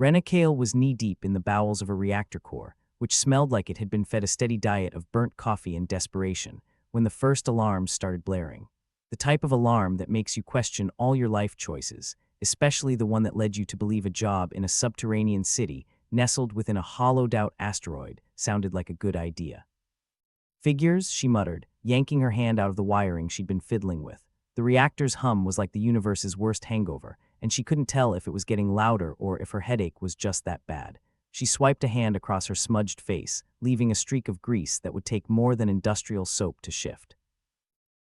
Rena Kale was knee-deep in the bowels of a reactor core, which smelled like it had been fed a steady diet of burnt coffee and desperation, when the first alarms started blaring. The type of alarm that makes you question all your life choices, especially the one that led you to believe a job in a subterranean city nestled within a hollowed-out asteroid sounded like a good idea. Figures, she muttered, yanking her hand out of the wiring she'd been fiddling with. The reactor's hum was like the universe's worst hangover, and she couldn't tell if it was getting louder or if her headache was just that bad. She swiped a hand across her smudged face, leaving a streak of grease that would take more than industrial soap to shift.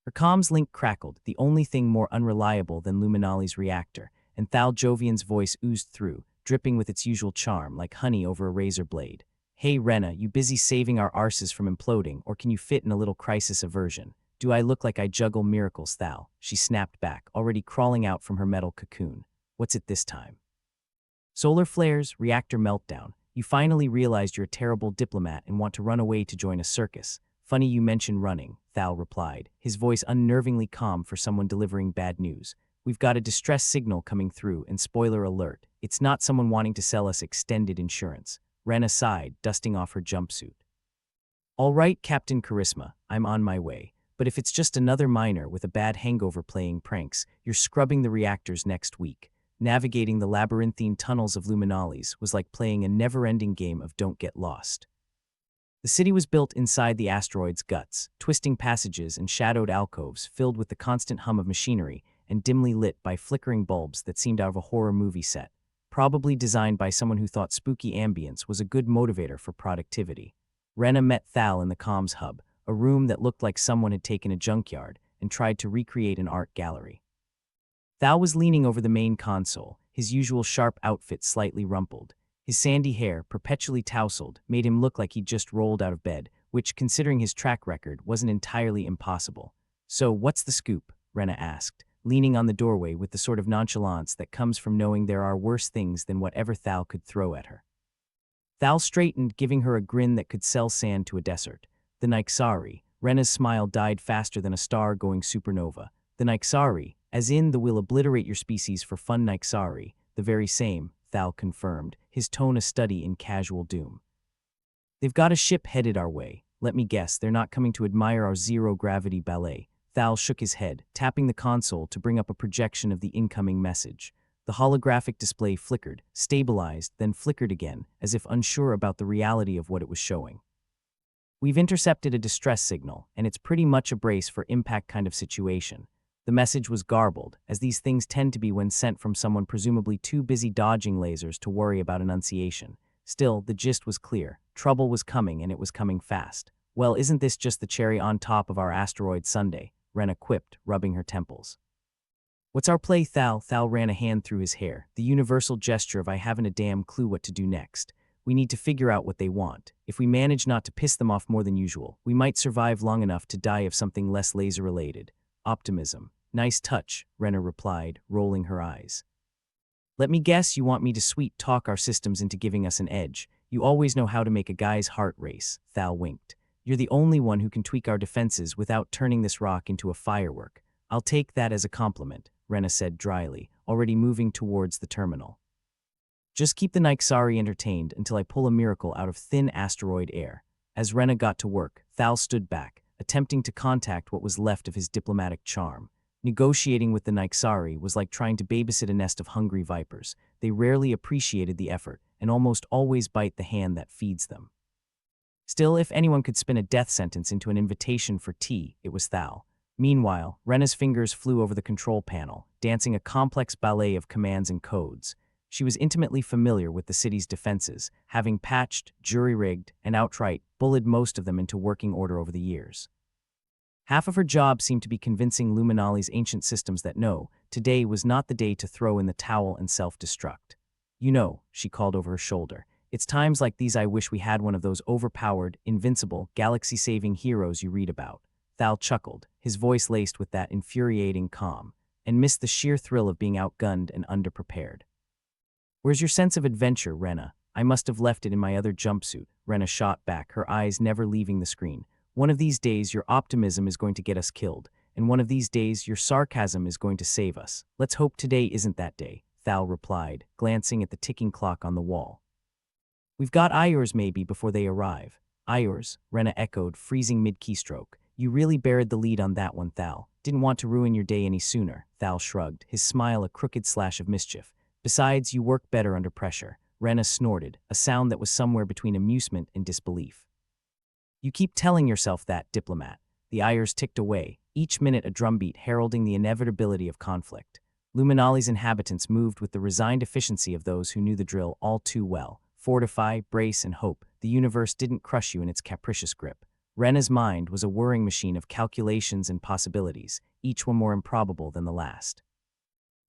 Her comms link crackled, the only thing more unreliable than Luminali's reactor, and Thal Jovian's voice oozed through, dripping with its usual charm like honey over a razor blade. "Hey Rena, you busy saving our arses from imploding, or can you fit in a little crisis aversion? Do I look like I juggle miracles, Thal?" She snapped back, already crawling out from her metal cocoon. "What's it this time?" "Solar flares, reactor meltdown. You finally realized you're a terrible diplomat and want to run away to join a circus. Funny you mention running," Thal replied, his voice unnervingly calm for someone delivering bad news. "We've got a distress signal coming through, and spoiler alert, it's not someone wanting to sell us extended insurance." Rena sighed, dusting off her jumpsuit. "All right, Captain Charisma, I'm on my way. But if it's just another miner with a bad hangover playing pranks, you're scrubbing the reactors next week." Navigating the labyrinthine tunnels of Luminalis was like playing a never-ending game of Don't Get Lost. The city was built inside the asteroid's guts, twisting passages and shadowed alcoves filled with the constant hum of machinery and dimly lit by flickering bulbs that seemed out of a horror movie set, probably designed by someone who thought spooky ambience was a good motivator for productivity. Rena met Thal in the comms hub, a room that looked like someone had taken a junkyard and tried to recreate an art gallery. Thal was leaning over the main console, his usual sharp outfit slightly rumpled. His sandy hair, perpetually tousled, made him look like he'd just rolled out of bed, which, considering his track record, wasn't entirely impossible. "So, what's the scoop?" Rena asked, leaning on the doorway with the sort of nonchalance that comes from knowing there are worse things than whatever Thal could throw at her. Thal straightened, giving her a grin that could sell sand to a desert. "The Nyxari." Rena's smile died faster than a star-going supernova. "The Nyxari, as in the will obliterate your species for fun Nyxari, the very same," Thal confirmed, his tone a study in casual doom. "They've got a ship headed our way. Let me guess, they're not coming to admire our zero-gravity ballet." Thal shook his head, tapping the console to bring up a projection of the incoming message. The holographic display flickered, stabilized, then flickered again, as if unsure about the reality of what it was showing. "We've intercepted a distress signal, and it's pretty much a brace for impact kind of situation." The message was garbled, as these things tend to be when sent from someone presumably too busy dodging lasers to worry about enunciation. Still, the gist was clear. Trouble was coming, and it was coming fast. "Well, isn't this just the cherry on top of our asteroid sundae?" Rena quipped, rubbing her temples. "What's our play, Thal?" Thal ran a hand through his hair, the universal gesture of "I haven't a damn clue what to do next." "We need to figure out what they want. If we manage not to piss them off more than usual, we might survive long enough to die of something less laser-related." "Optimism. Nice touch," Rena replied, rolling her eyes. "Let me guess you want me to sweet-talk our systems into giving us an edge. You always know how to make a guy's heart race," Thal winked. "You're the only one who can tweak our defenses without turning this rock into a firework." "I'll take that as a compliment," Rena said dryly, already moving towards the terminal. "Just keep the Nyxari entertained until I pull a miracle out of thin asteroid air." As Rena got to work, Thal stood back, attempting to contact what was left of his diplomatic charm. Negotiating with the Nyxari was like trying to babysit a nest of hungry vipers. They rarely appreciated the effort, and almost always bite the hand that feeds them. Still, if anyone could spin a death sentence into an invitation for tea, it was Thal. Meanwhile, Rena's fingers flew over the control panel, dancing a complex ballet of commands and codes. She was intimately familiar with the city's defenses, having patched, jury-rigged, and outright bullied most of them into working order over the years. Half of her job seemed to be convincing Luminali's ancient systems that no, today was not the day to throw in the towel and self-destruct. "You know," she called over her shoulder, "it's times like these I wish we had one of those overpowered, invincible, galaxy-saving heroes you read about." Thal chuckled, his voice laced with that infuriating calm, and missed the sheer thrill of being outgunned and underprepared. "Where's your sense of adventure, Rena?" "I must have left it in my other jumpsuit," Rena shot back, her eyes never leaving the screen. "One of these days your optimism is going to get us killed, and one of these days your sarcasm is going to save us. Let's hope today isn't that day." Thal replied, glancing at the ticking clock on the wall. We've got hours maybe before they arrive. Hours, Rena echoed, freezing mid-keystroke. You really buried the lead on that one, Thal. Didn't want to ruin your day any sooner. Thal shrugged, his smile a crooked slash of mischief. Besides, you work better under pressure. Rena snorted, a sound that was somewhere between amusement and disbelief. You keep telling yourself that, diplomat. The hours ticked away, each minute a drumbeat heralding the inevitability of conflict. Luminali's inhabitants moved with the resigned efficiency of those who knew the drill all too well. Fortify, brace, and hope. The universe didn't crush you in its capricious grip. Rena's mind was a whirring machine of calculations and possibilities, each one more improbable than the last.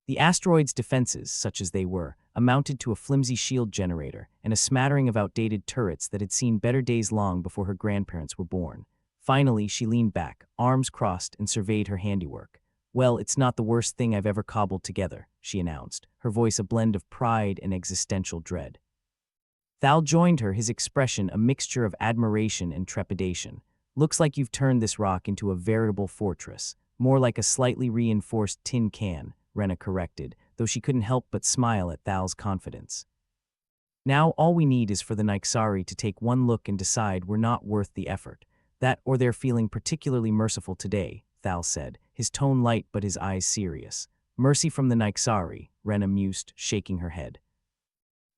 The asteroid's defenses, such as they were, amounted to a flimsy shield generator and a smattering of outdated turrets that had seen better days long before her grandparents were born. Finally, she leaned back, arms crossed, and surveyed her handiwork. Well, it's not the worst thing I've ever cobbled together, she announced, her voice a blend of pride and existential dread. Thal joined her, his expression a mixture of admiration and trepidation. Looks like you've turned this rock into a veritable fortress. More like a slightly reinforced tin can, Rena corrected, though she couldn't help but smile at Thal's confidence. Now all we need is for the Nyxari to take one look and decide we're not worth the effort. That or they're feeling particularly merciful today, Thal said, his tone light but his eyes serious. Mercy from the Nyxari, Rena mused, shaking her head.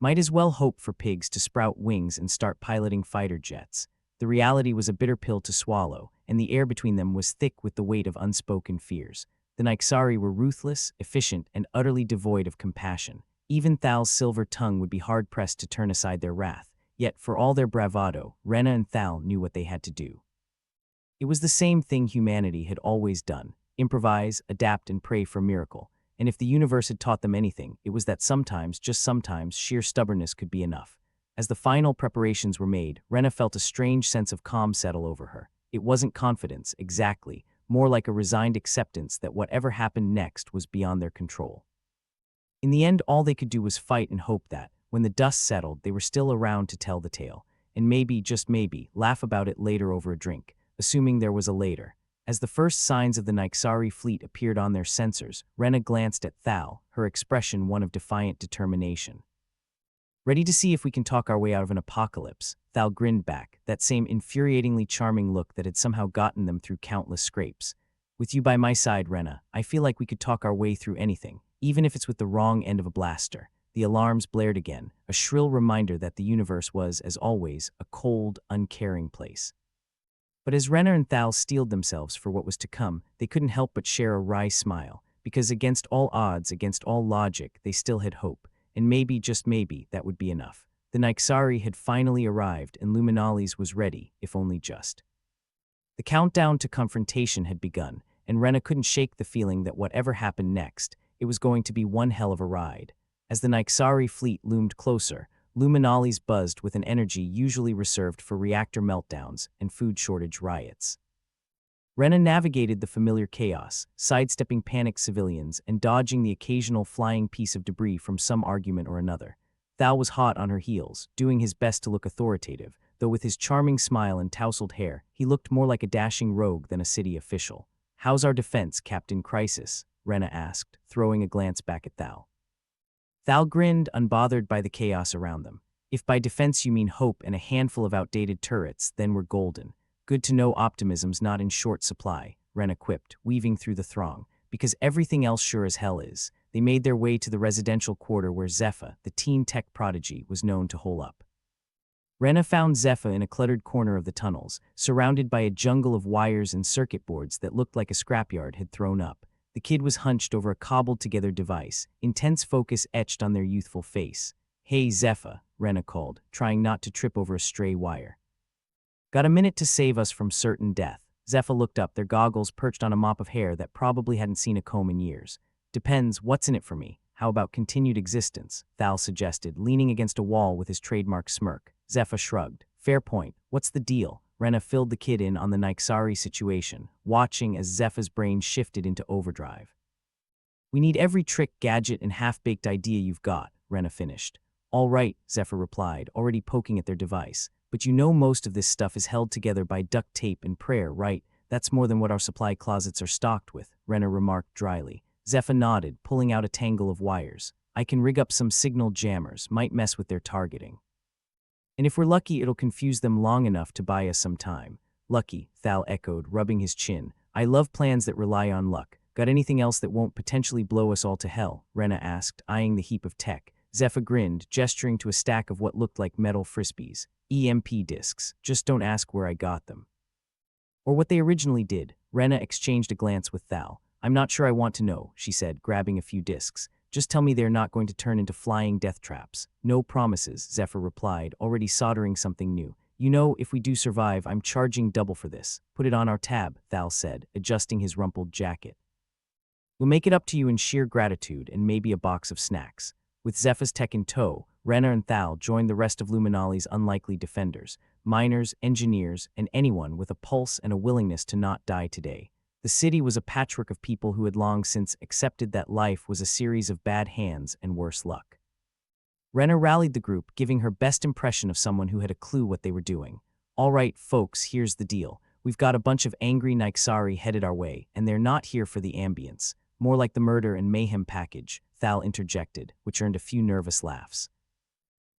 Might as well hope for pigs to sprout wings and start piloting fighter jets. The reality was a bitter pill to swallow, and the air between them was thick with the weight of unspoken fears. The Nyxari were ruthless, efficient, and utterly devoid of compassion. Even Thal's silver tongue would be hard-pressed to turn aside their wrath, yet for all their bravado, Rena and Thal knew what they had to do. It was the same thing humanity had always done: improvise, adapt, and pray for a miracle. And if the universe had taught them anything, it was that sometimes, just sometimes, sheer stubbornness could be enough. As the final preparations were made, Rena felt a strange sense of calm settle over her. It wasn't confidence, exactly, more like a resigned acceptance that whatever happened next was beyond their control. In the end, all they could do was fight and hope that, when the dust settled, they were still around to tell the tale, and maybe, just maybe, laugh about it later over a drink, assuming there was a later. As the first signs of the Nyxari fleet appeared on their sensors, Rena glanced at Thal, her expression one of defiant determination. Ready to see if we can talk our way out of an apocalypse? Thal grinned back, that same infuriatingly charming look that had somehow gotten them through countless scrapes. With you by my side, Rena, I feel like we could talk our way through anything, even if it's with the wrong end of a blaster. The alarms blared again, a shrill reminder that the universe was, as always, a cold, uncaring place. But as Rena and Thal steeled themselves for what was to come, they couldn't help but share a wry smile, because against all odds, against all logic, they still had hope, and maybe, just maybe, that would be enough. The Nyxari had finally arrived, and Luminalis was ready, if only just. The countdown to confrontation had begun, and Rena couldn't shake the feeling that whatever happened next, it was going to be one hell of a ride. As the Nyxari fleet loomed closer, Luminalis buzzed with an energy usually reserved for reactor meltdowns and food shortage riots. Rena navigated the familiar chaos, sidestepping panicked civilians and dodging the occasional flying piece of debris from some argument or another. Thal was hot on her heels, doing his best to look authoritative, though with his charming smile and tousled hair, he looked more like a dashing rogue than a city official. "How's our defense, Captain Crisis?" Rena asked, throwing a glance back at Thal. Thal grinned, unbothered by the chaos around them. "If by defense you mean hope and a handful of outdated turrets, then we're golden. Good to know optimism's not in short supply," Rena quipped, weaving through the throng, "because everything else sure as hell is." They made their way to the residential quarter where Zephyr, the teen tech prodigy, was known to hole up. Rena found Zephyr in a cluttered corner of the tunnels, surrounded by a jungle of wires and circuit boards that looked like a scrapyard had thrown up. The kid was hunched over a cobbled-together device, intense focus etched on their youthful face. "Hey, Zephyr," Rena called, trying not to trip over a stray wire. "Got a minute to save us from certain death?" Zephyr looked up, their goggles perched on a mop of hair that probably hadn't seen a comb in years. "Depends, what's in it for me? How about continued existence?" Thal suggested, leaning against a wall with his trademark smirk. Zephyr shrugged. "Fair point. What's the deal?" Rena filled the kid in on the Nyxari situation, watching as Zephyr's brain shifted into overdrive. "We need every trick, gadget, and half-baked idea you've got," Rena finished. "All right," Zephyr replied, already poking at their device. "But you know most of this stuff is held together by duct tape and prayer, right? That's more than what our supply closets are stocked with," Rena remarked dryly. Zephyr nodded, pulling out a tangle of wires. I can rig up some signal jammers, might mess with their targeting. And if we're lucky, it'll confuse them long enough to buy us some time. Lucky, Thal echoed, rubbing his chin. I love plans that rely on luck. Got anything else that won't potentially blow us all to hell? Rena asked, eyeing the heap of tech. Zephyr grinned, gesturing to a stack of what looked like metal frisbees. EMP discs. Just don't ask where I got them. Or what they originally did. Rena exchanged a glance with Thal. I'm not sure I want to know, she said, grabbing a few discs. Just tell me they're not going to turn into flying death traps. No promises, Zephyr replied, already soldering something new. You know, if we do survive, I'm charging double for this. Put it on our tab, Thal said, adjusting his rumpled jacket. We'll make it up to you in sheer gratitude and maybe a box of snacks. With Zephyr's tech in tow, Rena and Thal joined the rest of Luminali's unlikely defenders, miners, engineers, and anyone with a pulse and a willingness to not die today. The city was a patchwork of people who had long since accepted that life was a series of bad hands and worse luck. Rena rallied the group, giving her best impression of someone who had a clue what they were doing. All right, folks, here's the deal. We've got a bunch of angry Nyxari headed our way, and they're not here for the ambience. More like the murder and mayhem package, Thal interjected, which earned a few nervous laughs.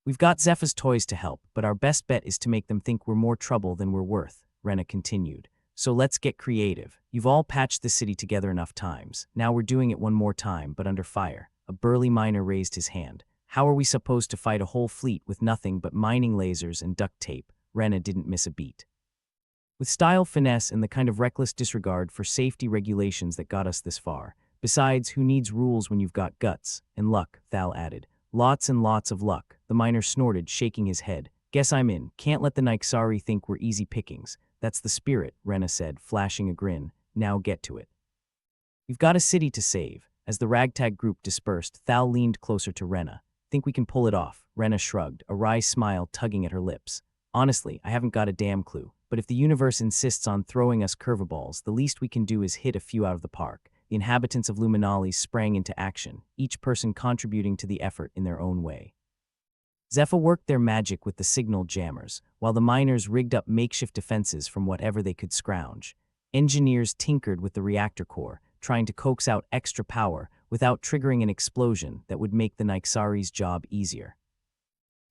We've got Zephyr's toys to help, but our best bet is to make them think we're more trouble than we're worth, Rena continued. So let's get creative. You've all patched the city together enough times. Now we're doing it one more time, but under fire. A burly miner raised his hand. How are we supposed to fight a whole fleet with nothing but mining lasers and duct tape? Rena didn't miss a beat. With style, finesse, and the kind of reckless disregard for safety regulations that got us this far. Besides, who needs rules when you've got guts? And luck, Thal added. Lots and lots of luck, the miner snorted, shaking his head. Guess I'm in. Can't let the Nyxari think we're easy pickings. That's the spirit, Rena said, flashing a grin. Now get to it. We've got a city to save. As the ragtag group dispersed, Thal leaned closer to Rena. Think we can pull it off? Rena shrugged, a wry smile tugging at her lips. Honestly, I haven't got a damn clue. But if the universe insists on throwing us curveballs, the least we can do is hit a few out of the park. The inhabitants of Luminalis sprang into action, each person contributing to the effort in their own way. Zephyr worked their magic with the signal jammers, while the miners rigged up makeshift defenses from whatever they could scrounge. Engineers tinkered with the reactor core, trying to coax out extra power without triggering an explosion that would make the Nyxari's job easier.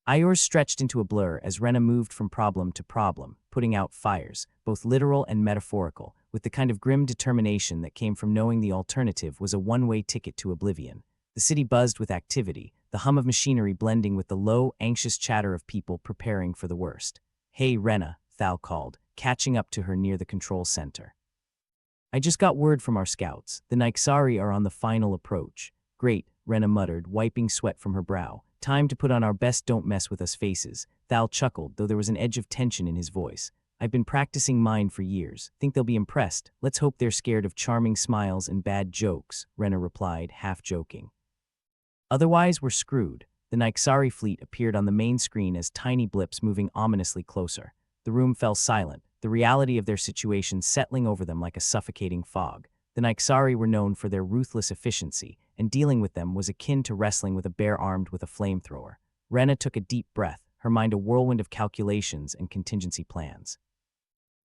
Iors stretched into a blur as Rena moved from problem to problem, putting out fires, both literal and metaphorical, with the kind of grim determination that came from knowing the alternative was a one-way ticket to oblivion. The city buzzed with activity, the hum of machinery blending with the low, anxious chatter of people preparing for the worst. Hey, Rena, Thal called, catching up to her near the control center. I just got word from our scouts. The Nyxari are on the final approach. Great, Rena muttered, wiping sweat from her brow. Time to put on our best don't mess with us faces. Thal chuckled, though there was an edge of tension in his voice. I've been practicing mine for years. Think they'll be impressed. Let's hope they're scared of charming smiles and bad jokes, Rena replied, half joking. Otherwise, we're screwed. The Nyxari fleet appeared on the main screen as tiny blips moving ominously closer. The room fell silent, the reality of their situation settling over them like a suffocating fog. The Nyxari were known for their ruthless efficiency, and dealing with them was akin to wrestling with a bear armed with a flamethrower. Rena took a deep breath, her mind a whirlwind of calculations and contingency plans.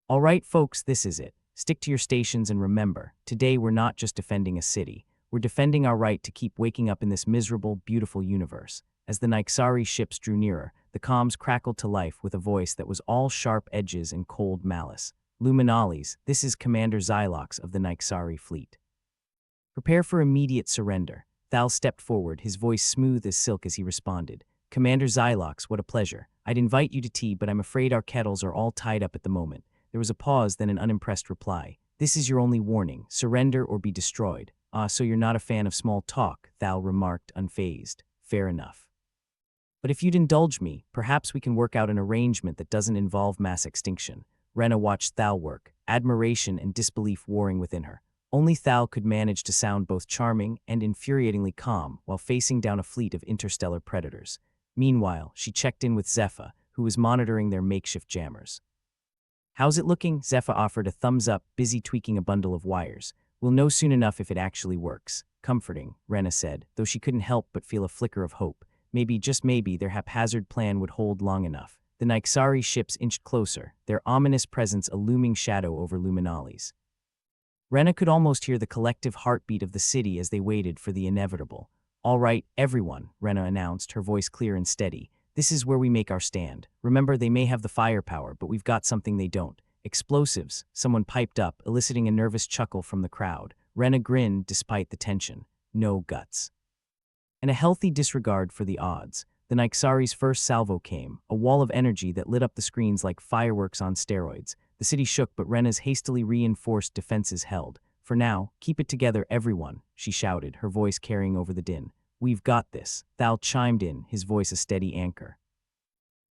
All right, folks, this is it. Stick to your stations and remember, today we're not just defending a city. We're defending our right to keep waking up in this miserable, beautiful universe. As the Nyxari ships drew nearer, the comms crackled to life with a voice that was all sharp edges and cold malice. Luminalis, this is Commander Xylox of the Nyxari fleet. Prepare for immediate surrender. Thal stepped forward, his voice smooth as silk as he responded. Commander Xylox, what a pleasure. I'd invite you to tea, but I'm afraid our kettles are all tied up at the moment. There was a pause, then an unimpressed reply. This is your only warning. Surrender or be destroyed. Ah, so you're not a fan of small talk, Thal remarked, unfazed. Fair enough. But if you'd indulge me, perhaps we can work out an arrangement that doesn't involve mass extinction. Rena watched Thal work, admiration and disbelief warring within her. Only Thal could manage to sound both charming and infuriatingly calm while facing down a fleet of interstellar predators. Meanwhile, she checked in with Zephyr, who was monitoring their makeshift jammers. How's it looking? Zephyr offered a thumbs up, busy tweaking a bundle of wires. We'll know soon enough if it actually works. Comforting, Rena said, though she couldn't help but feel a flicker of hope. Maybe, just maybe, their haphazard plan would hold long enough. The Nyxari ships inched closer, their ominous presence a looming shadow over Luminalis. Rena could almost hear the collective heartbeat of the city as they waited for the inevitable. All right, everyone, Rena announced, her voice clear and steady. This is where we make our stand. Remember, they may have the firepower, but we've got something they don't. Explosives, someone piped up, eliciting a nervous chuckle from the crowd. Rena grinned despite the tension. No guts. And a healthy disregard for the odds. The Nyxari's first salvo came, a wall of energy that lit up the screens like fireworks on steroids. The city shook, but Rena's hastily reinforced defenses held. For now, keep it together, everyone, she shouted, her voice carrying over the din. We've got this. Thal chimed in, his voice a steady anchor.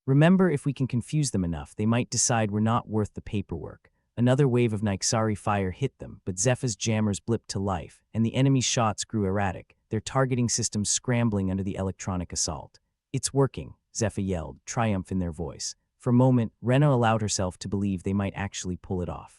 Remember, if we can confuse them enough, they might decide we're not worth the paperwork. Another wave of Nyxari fire hit them, but Zepha's jammers blipped to life, and the enemy's shots grew erratic, their targeting systems scrambling under the electronic assault. It's working, Zepha yelled, triumph in their voice. For a moment, Rena allowed herself to believe they might actually pull it off.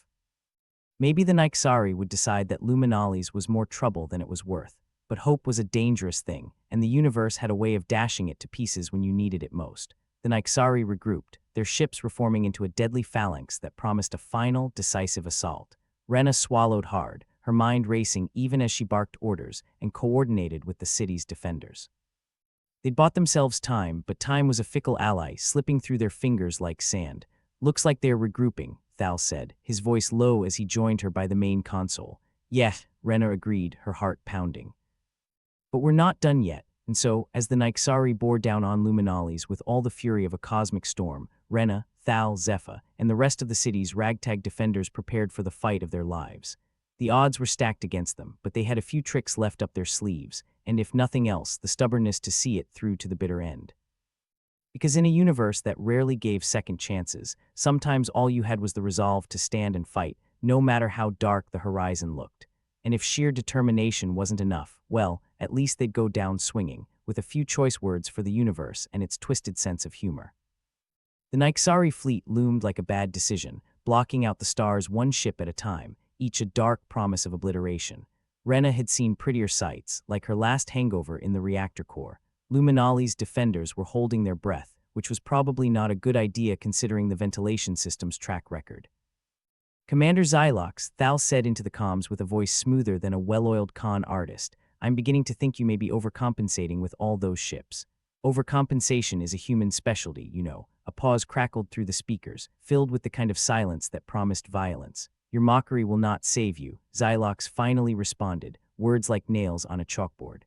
Maybe the Nyxari would decide that Luminalis was more trouble than it was worth, but hope was a dangerous thing, and the universe had a way of dashing it to pieces when you needed it most. The Nyxari regrouped, their ships reforming into a deadly phalanx that promised a final, decisive assault. Rena swallowed hard, her mind racing even as she barked orders and coordinated with the city's defenders. They'd bought themselves time, but time was a fickle ally, slipping through their fingers like sand. Looks like they're regrouping, Thal said, his voice low as he joined her by the main console. Yeah, Rena agreed, her heart pounding. But we're not done yet. And so, as the Nyxari bore down on Luminalis with all the fury of a cosmic storm, Rena, Thal, Zepha, and the rest of the city's ragtag defenders prepared for the fight of their lives. The odds were stacked against them, but they had a few tricks left up their sleeves, and if nothing else, the stubbornness to see it through to the bitter end. Because in a universe that rarely gave second chances, sometimes all you had was the resolve to stand and fight, no matter how dark the horizon looked. And if sheer determination wasn't enough, well, at least they'd go down swinging, with a few choice words for the universe and its twisted sense of humor. The Nyxari fleet loomed like a bad decision, blocking out the stars one ship at a time, each a dark promise of obliteration. Rena had seen prettier sights, like her last hangover in the reactor core. Luminali's defenders were holding their breath, which was probably not a good idea considering the ventilation system's track record. Commander Xylox, Thal said into the comms with a voice smoother than a well-oiled con artist, I'm beginning to think you may be overcompensating with all those ships. Overcompensation is a human specialty, you know. A pause crackled through the speakers, filled with the kind of silence that promised violence. Your mockery will not save you, Xylox finally responded, words like nails on a chalkboard.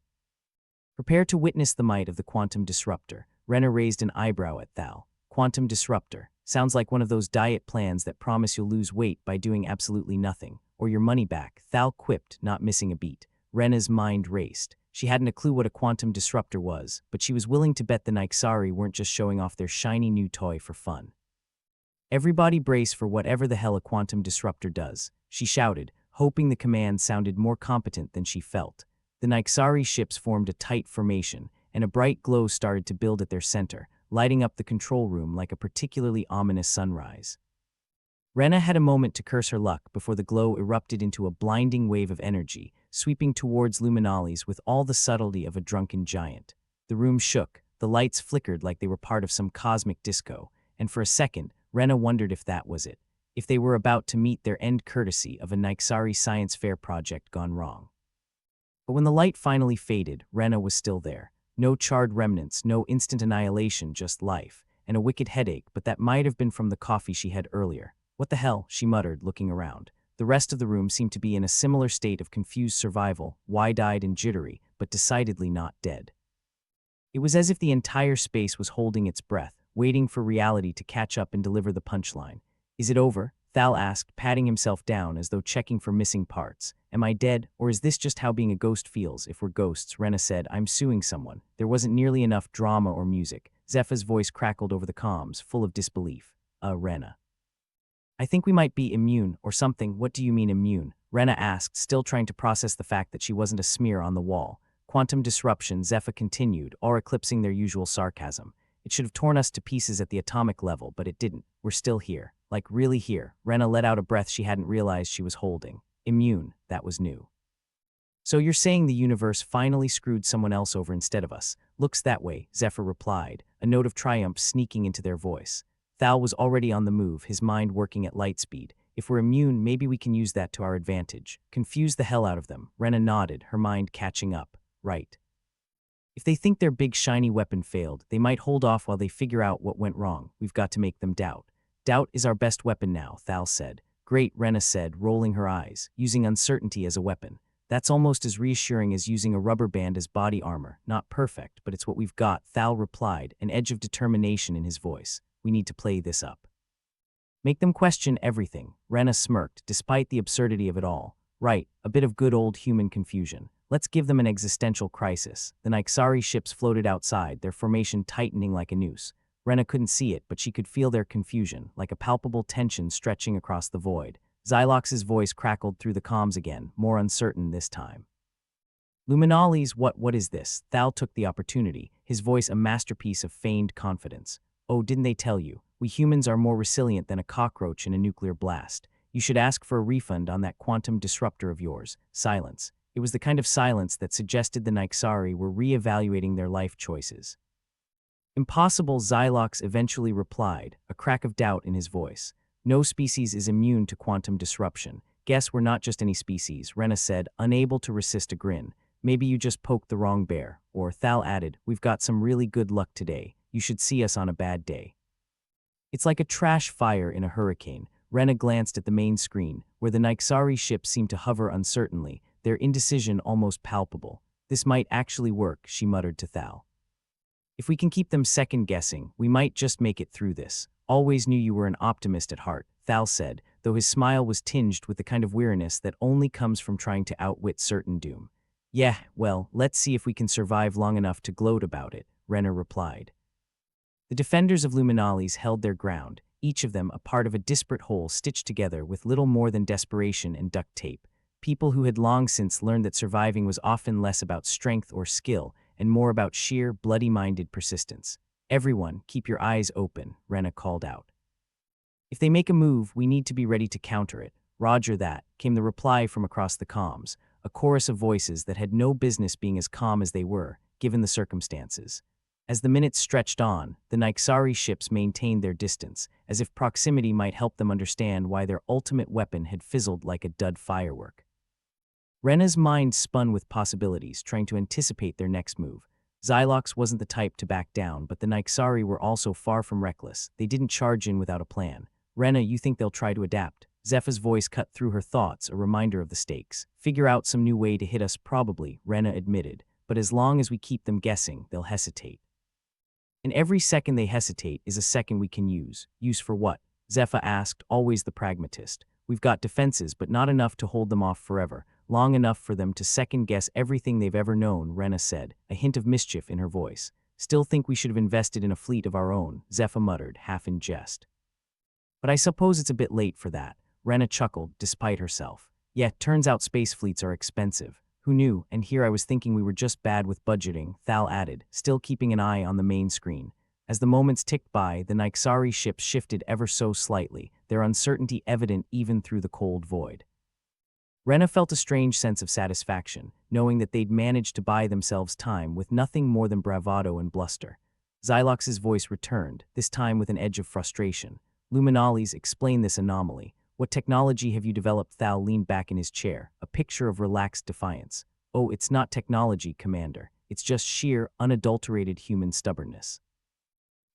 Prepare to witness the might of the quantum disruptor. Rena raised an eyebrow at Thal. Quantum disruptor. Sounds like one of those diet plans that promise you'll lose weight by doing absolutely nothing, or your money back, Thal quipped, not missing a beat. Rena's mind raced. She hadn't a clue what a quantum disruptor was, but she was willing to bet the Nyxari weren't just showing off their shiny new toy for fun. Everybody brace for whatever the hell a quantum disruptor does, she shouted, hoping the command sounded more competent than she felt. The Nyxari ships formed a tight formation, and a bright glow started to build at their center, lighting up the control room like a particularly ominous sunrise. Rena had a moment to curse her luck before the glow erupted into a blinding wave of energy, sweeping towards Luminalis with all the subtlety of a drunken giant. The room shook, the lights flickered like they were part of some cosmic disco, and for a second, Rena wondered if that was it, if they were about to meet their end courtesy of a Nyxari science fair project gone wrong. But when the light finally faded, Rena was still there. No charred remnants, no instant annihilation, just life, and a wicked headache, but that might have been from the coffee she had earlier. What the hell, she muttered, looking around. The rest of the room seemed to be in a similar state of confused survival, wide-eyed and jittery, but decidedly not dead. It was as if the entire space was holding its breath, waiting for reality to catch up and deliver the punchline. Is it over? Thal asked, patting himself down as though checking for missing parts. Am I dead, or is this just how being a ghost feels? If we're ghosts, Rena said, I'm suing someone. There wasn't nearly enough drama or music. Zepha's voice crackled over the comms, full of disbelief. Rena. I think we might be immune, or something. What do you mean immune? Rena asked, still trying to process the fact that she wasn't a smear on the wall. Quantum disruption, Zepha continued, all eclipsing their usual sarcasm. It should have torn us to pieces at the atomic level, but it didn't. We're still here. Like really here. Rena let out a breath she hadn't realized she was holding. Immune, that was new. So you're saying the universe finally screwed someone else over instead of us? Looks that way, Zephyr replied, a note of triumph sneaking into their voice. Thal was already on the move, his mind working at light speed. If we're immune, maybe we can use that to our advantage. Confuse the hell out of them. Rena nodded, her mind catching up. Right. If they think their big shiny weapon failed, they might hold off while they figure out what went wrong. We've got to make them doubt. Doubt is our best weapon now, Thal said. Great, Rena said, rolling her eyes, using uncertainty as a weapon. That's almost as reassuring as using a rubber band as body armor. Not perfect, but it's what we've got, Thal replied, an edge of determination in his voice. We need to play this up. Make them question everything, Rena smirked, despite the absurdity of it all. Right, a bit of good old human confusion. Let's give them an existential crisis. The Nyxari ships floated outside, their formation tightening like a noose. Rena couldn't see it, but she could feel their confusion, like a palpable tension stretching across the void. Xylox's voice crackled through the comms again, more uncertain this time. Luminalis, what is this? Thal took the opportunity, his voice a masterpiece of feigned confidence. Oh, didn't they tell you? We humans are more resilient than a cockroach in a nuclear blast. You should ask for a refund on that quantum disruptor of yours. Silence. It was the kind of silence that suggested the Nyxari were re-evaluating their life choices. Impossible, Xylox eventually replied, a crack of doubt in his voice. No species is immune to quantum disruption. Guess we're not just any species, Rena said, unable to resist a grin. Maybe you just poked the wrong bear. Or Thal added, we've got some really good luck today. You should see us on a bad day. It's like a trash fire in a hurricane. Rena glanced at the main screen, where the Nyxari ships seemed to hover uncertainly, their indecision almost palpable. This might actually work, she muttered to Thal. If we can keep them second-guessing, we might just make it through this. Always knew you were an optimist at heart, Thal said, though his smile was tinged with the kind of weariness that only comes from trying to outwit certain doom. Yeah, well, let's see if we can survive long enough to gloat about it, Rena replied. The defenders of Luminalis held their ground, each of them a part of a disparate whole stitched together with little more than desperation and duct tape. People who had long since learned that surviving was often less about strength or skill and more about sheer, bloody-minded persistence. Everyone, keep your eyes open, Rena called out. If they make a move, we need to be ready to counter it. Roger that, came the reply from across the comms, a chorus of voices that had no business being as calm as they were, given the circumstances. As the minutes stretched on, the Nyxari ships maintained their distance, as if proximity might help them understand why their ultimate weapon had fizzled like a dud firework. Rena's mind spun with possibilities, trying to anticipate their next move. Xylox wasn't the type to back down, but the Nyxari were also far from reckless. They didn't charge in without a plan. Rena, you think they'll try to adapt? Zepha's voice cut through her thoughts, a reminder of the stakes. Figure out some new way to hit us, probably, Rena admitted. But as long as we keep them guessing, they'll hesitate. And every second they hesitate is a second we can use. Use for what? Zepha asked, always the pragmatist. We've got defenses, but not enough to hold them off forever. Long enough for them to second-guess everything they've ever known, Rena said, a hint of mischief in her voice. Still think we should have invested in a fleet of our own, Zepha muttered, half in jest. But I suppose it's a bit late for that, Rena chuckled, despite herself. Yeah, turns out space fleets are expensive. Who knew? And here I was thinking we were just bad with budgeting, Thal added, still keeping an eye on the main screen. As the moments ticked by, the Nyxari ships shifted ever so slightly, their uncertainty evident even through the cold void. Rena felt a strange sense of satisfaction, knowing that they'd managed to buy themselves time with nothing more than bravado and bluster. Xylox's voice returned, this time with an edge of frustration. Luminalis, explain this anomaly. What technology have you developed? Thal leaned back in his chair, a picture of relaxed defiance. Oh, it's not technology, Commander. It's just sheer, unadulterated human stubbornness.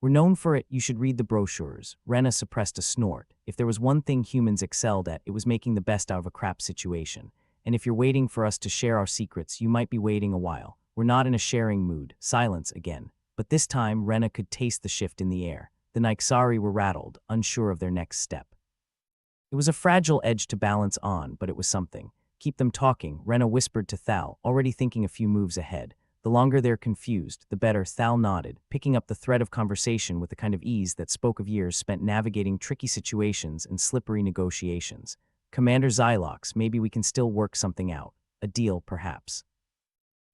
We're known for it, you should read the brochures. Rena suppressed a snort. If there was one thing humans excelled at, it was making the best out of a crap situation. And if you're waiting for us to share our secrets, you might be waiting a while. We're not in a sharing mood. Silence again. But this time, Rena could taste the shift in the air. The Nyxari were rattled, unsure of their next step. It was a fragile edge to balance on, but it was something. Keep them talking, Rena whispered to Thal, already thinking a few moves ahead. The longer they're confused, the better, Thal nodded, picking up the thread of conversation with the kind of ease that spoke of years spent navigating tricky situations and slippery negotiations. Commander Xylox, maybe we can still work something out. A deal, perhaps.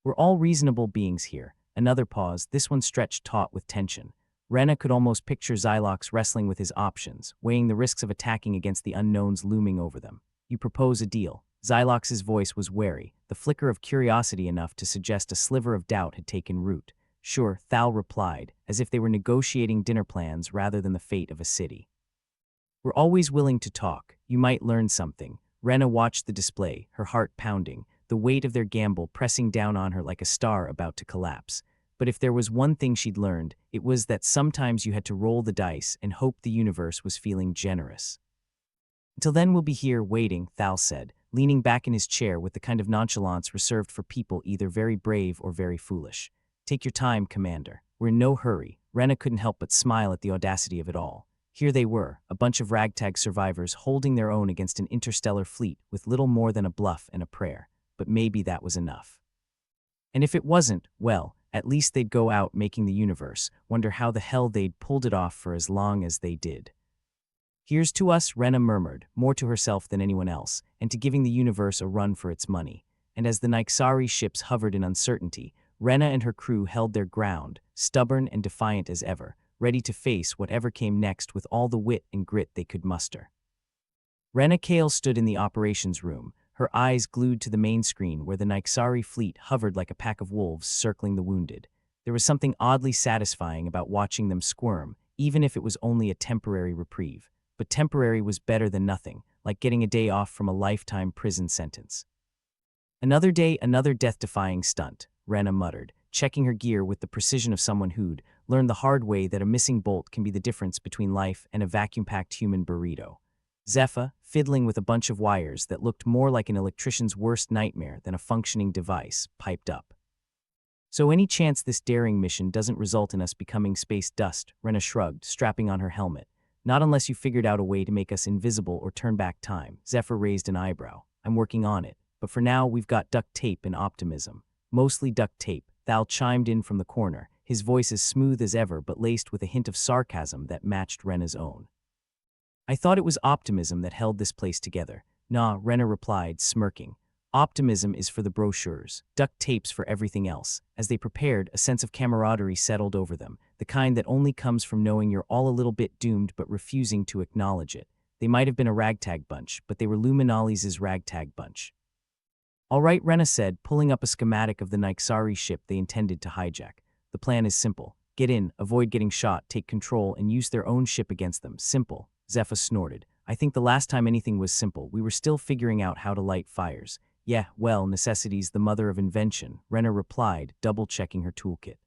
We're all reasonable beings here. Another pause, this one stretched taut with tension. Rena could almost picture Xylox wrestling with his options, weighing the risks of attacking against the unknowns looming over them. You propose a deal. Xylox's voice was wary, the flicker of curiosity enough to suggest a sliver of doubt had taken root. Sure, Thal replied, as if they were negotiating dinner plans rather than the fate of a city. We're always willing to talk. You might learn something. Rena watched the display, her heart pounding, the weight of their gamble pressing down on her like a star about to collapse. But if there was one thing she'd learned, it was that sometimes you had to roll the dice and hope the universe was feeling generous. Until then we'll be here waiting, Thal said, leaning back in his chair with the kind of nonchalance reserved for people either very brave or very foolish. Take your time, Commander. We're in no hurry. Rena couldn't help but smile at the audacity of it all. Here they were, a bunch of ragtag survivors holding their own against an interstellar fleet with little more than a bluff and a prayer. But maybe that was enough. And if it wasn't, well, at least they'd go out making the universe, wonder how the hell they'd pulled it off for as long as they did. Here's to us, Rena murmured, more to herself than anyone else, and to giving the universe a run for its money. And as the Nyxari ships hovered in uncertainty, Rena and her crew held their ground, stubborn and defiant as ever, ready to face whatever came next with all the wit and grit they could muster. Rena Kale stood in the operations room, her eyes glued to the main screen where the Nyxari fleet hovered like a pack of wolves circling the wounded. There was something oddly satisfying about watching them squirm, even if it was only a temporary reprieve. But temporary was better than nothing, like getting a day off from a lifetime prison sentence. Another day, another death-defying stunt, Rena muttered, checking her gear with the precision of someone who'd learned the hard way that a missing bolt can be the difference between life and a vacuum-packed human burrito. Zephyr, fiddling with a bunch of wires that looked more like an electrician's worst nightmare than a functioning device, piped up. So any chance this daring mission doesn't result in us becoming space dust, Rena shrugged, strapping on her helmet. Not unless you figured out a way to make us invisible or turn back time. Zephyr raised an eyebrow. I'm working on it. But for now, we've got duct tape and optimism. Mostly duct tape, Thal chimed in from the corner, his voice as smooth as ever but laced with a hint of sarcasm that matched Rena's own. I thought it was optimism that held this place together. Nah, Rena replied, smirking. Optimism is for the brochures, duct tape's for everything else. As they prepared, a sense of camaraderie settled over them, the kind that only comes from knowing you're all a little bit doomed but refusing to acknowledge it. They might have been a ragtag bunch, but they were Luminalis' ragtag bunch. All right, Rena said, pulling up a schematic of the Nyxari ship they intended to hijack. The plan is simple. Get in, avoid getting shot, take control, and use their own ship against them. Simple. Zephyr snorted. I think the last time anything was simple, we were still figuring out how to light fires. Yeah, well, necessity's the mother of invention, Rena replied, double-checking her toolkit.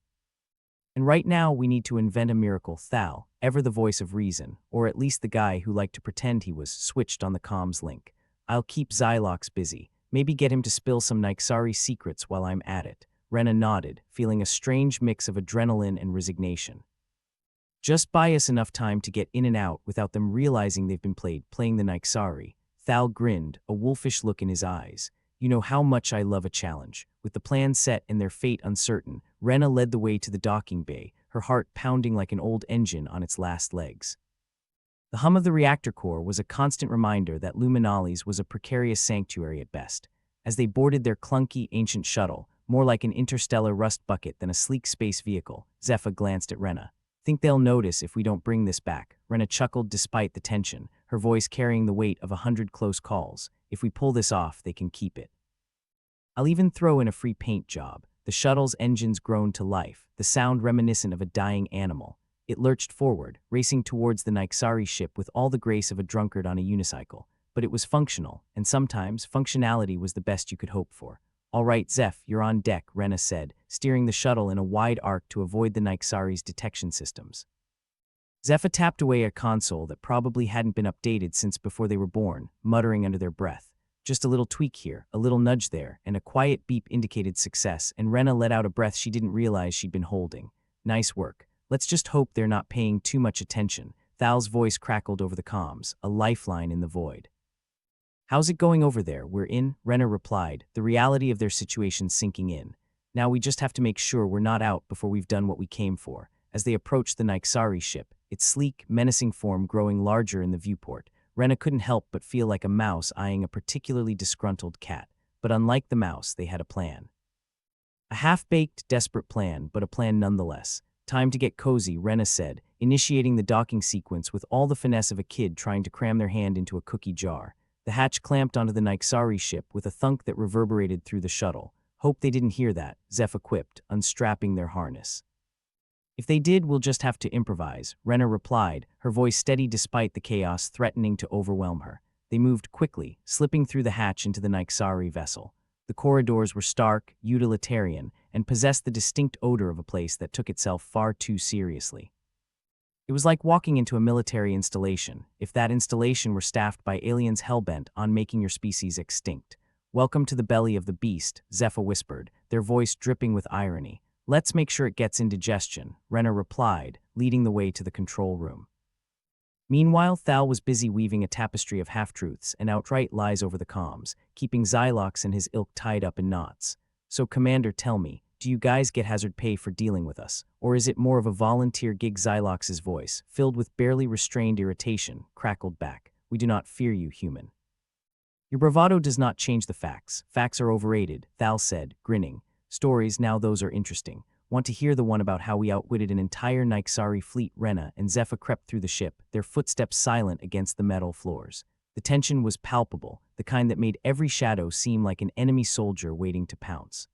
And right now we need to invent a miracle. Thal, ever the voice of reason, or at least the guy who liked to pretend he was, switched on the comms link. I'll keep Xylox busy. Maybe get him to spill some Nyxari secrets while I'm at it. Rena nodded, feeling a strange mix of adrenaline and resignation. Just buy us enough time to get in and out without them realizing they've been playing the Nyxari. Thal grinned, a wolfish look in his eyes. You know how much I love a challenge. With the plan set and their fate uncertain, Rena led the way to the docking bay, her heart pounding like an old engine on its last legs. The hum of the reactor core was a constant reminder that Luminalis was a precarious sanctuary at best. As they boarded their clunky, ancient shuttle, more like an interstellar rust bucket than a sleek space vehicle, Zephyr glanced at Rena. Think they'll notice if we don't bring this back. Rena chuckled despite the tension, her voice carrying the weight of 100 close calls. If we pull this off, they can keep it. I'll even throw in a free paint job. The shuttle's engines groaned to life, the sound reminiscent of a dying animal. It lurched forward, racing towards the Nyxari ship with all the grace of a drunkard on a unicycle. But it was functional, and sometimes functionality was the best you could hope for. All right, Zeph, you're on deck, Rena said, steering the shuttle in a wide arc to avoid the Nyxari's detection systems. Zephyr tapped away a console that probably hadn't been updated since before they were born, muttering under their breath. Just a little tweak here, a little nudge there, and a quiet beep indicated success, and Rena let out a breath she didn't realize she'd been holding. Nice work. Let's just hope they're not paying too much attention. Thal's voice crackled over the comms, a lifeline in the void. How's it going over there? We're in, Rena replied, the reality of their situation sinking in. Now we just have to make sure we're not out before we've done what we came for. As they approached the Nyxari ship, its sleek, menacing form growing larger in the viewport, Rena couldn't help but feel like a mouse eyeing a particularly disgruntled cat. But unlike the mouse, they had a plan. A half-baked, desperate plan, but a plan nonetheless. Time to get cozy, Rena said, initiating the docking sequence with all the finesse of a kid trying to cram their hand into a cookie jar. The hatch clamped onto the Nyxari ship with a thunk that reverberated through the shuttle. Hope they didn't hear that, Zephyr quipped, unstrapping their harness. If they did, we'll just have to improvise, Rena replied, her voice steady despite the chaos threatening to overwhelm her. They moved quickly, slipping through the hatch into the Nyxari vessel. The corridors were stark, utilitarian, and possessed the distinct odor of a place that took itself far too seriously. It was like walking into a military installation, if that installation were staffed by aliens hellbent on making your species extinct. "Welcome to the belly of the beast," Zephyr whispered, their voice dripping with irony. "Let's make sure it gets indigestion," Rena replied, leading the way to the control room. Meanwhile, Thal was busy weaving a tapestry of half-truths and outright lies over the comms, keeping Xylox and his ilk tied up in knots. "So, Commander, tell me, do you guys get hazard pay for dealing with us, or is it more of a volunteer gig?" Xylox's voice, filled with barely restrained irritation, crackled back. "We do not fear you, human." "Your bravado does not change the facts. Facts are overrated," Thal said, grinning. "Stories, now those are interesting. Want to hear the one about how we outwitted an entire Nyxari fleet?" Rena and Zephyr crept through the ship, their footsteps silent against the metal floors. The tension was palpable, the kind that made every shadow seem like an enemy soldier waiting to pounce.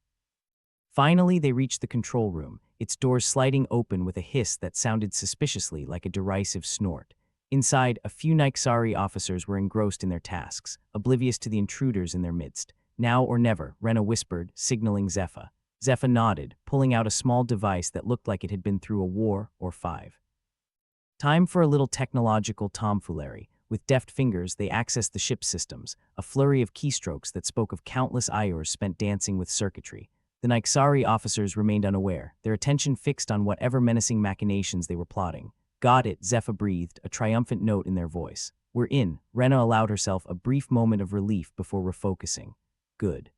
Finally, they reached the control room, its doors sliding open with a hiss that sounded suspiciously like a derisive snort. Inside, a few Nyxari officers were engrossed in their tasks, oblivious to the intruders in their midst. "Now or never," Rena whispered, signaling Zephyr. Zephyr nodded, pulling out a small device that looked like it had been through a war or five. Time for a little technological tomfoolery. With deft fingers, they accessed the ship's systems, a flurry of keystrokes that spoke of countless hours spent dancing with circuitry. The Nyxari officers remained unaware, their attention fixed on whatever menacing machinations they were plotting. "Got it," Zephyr breathed, a triumphant note in their voice. "We're in." Rena allowed herself a brief moment of relief before refocusing. "Good.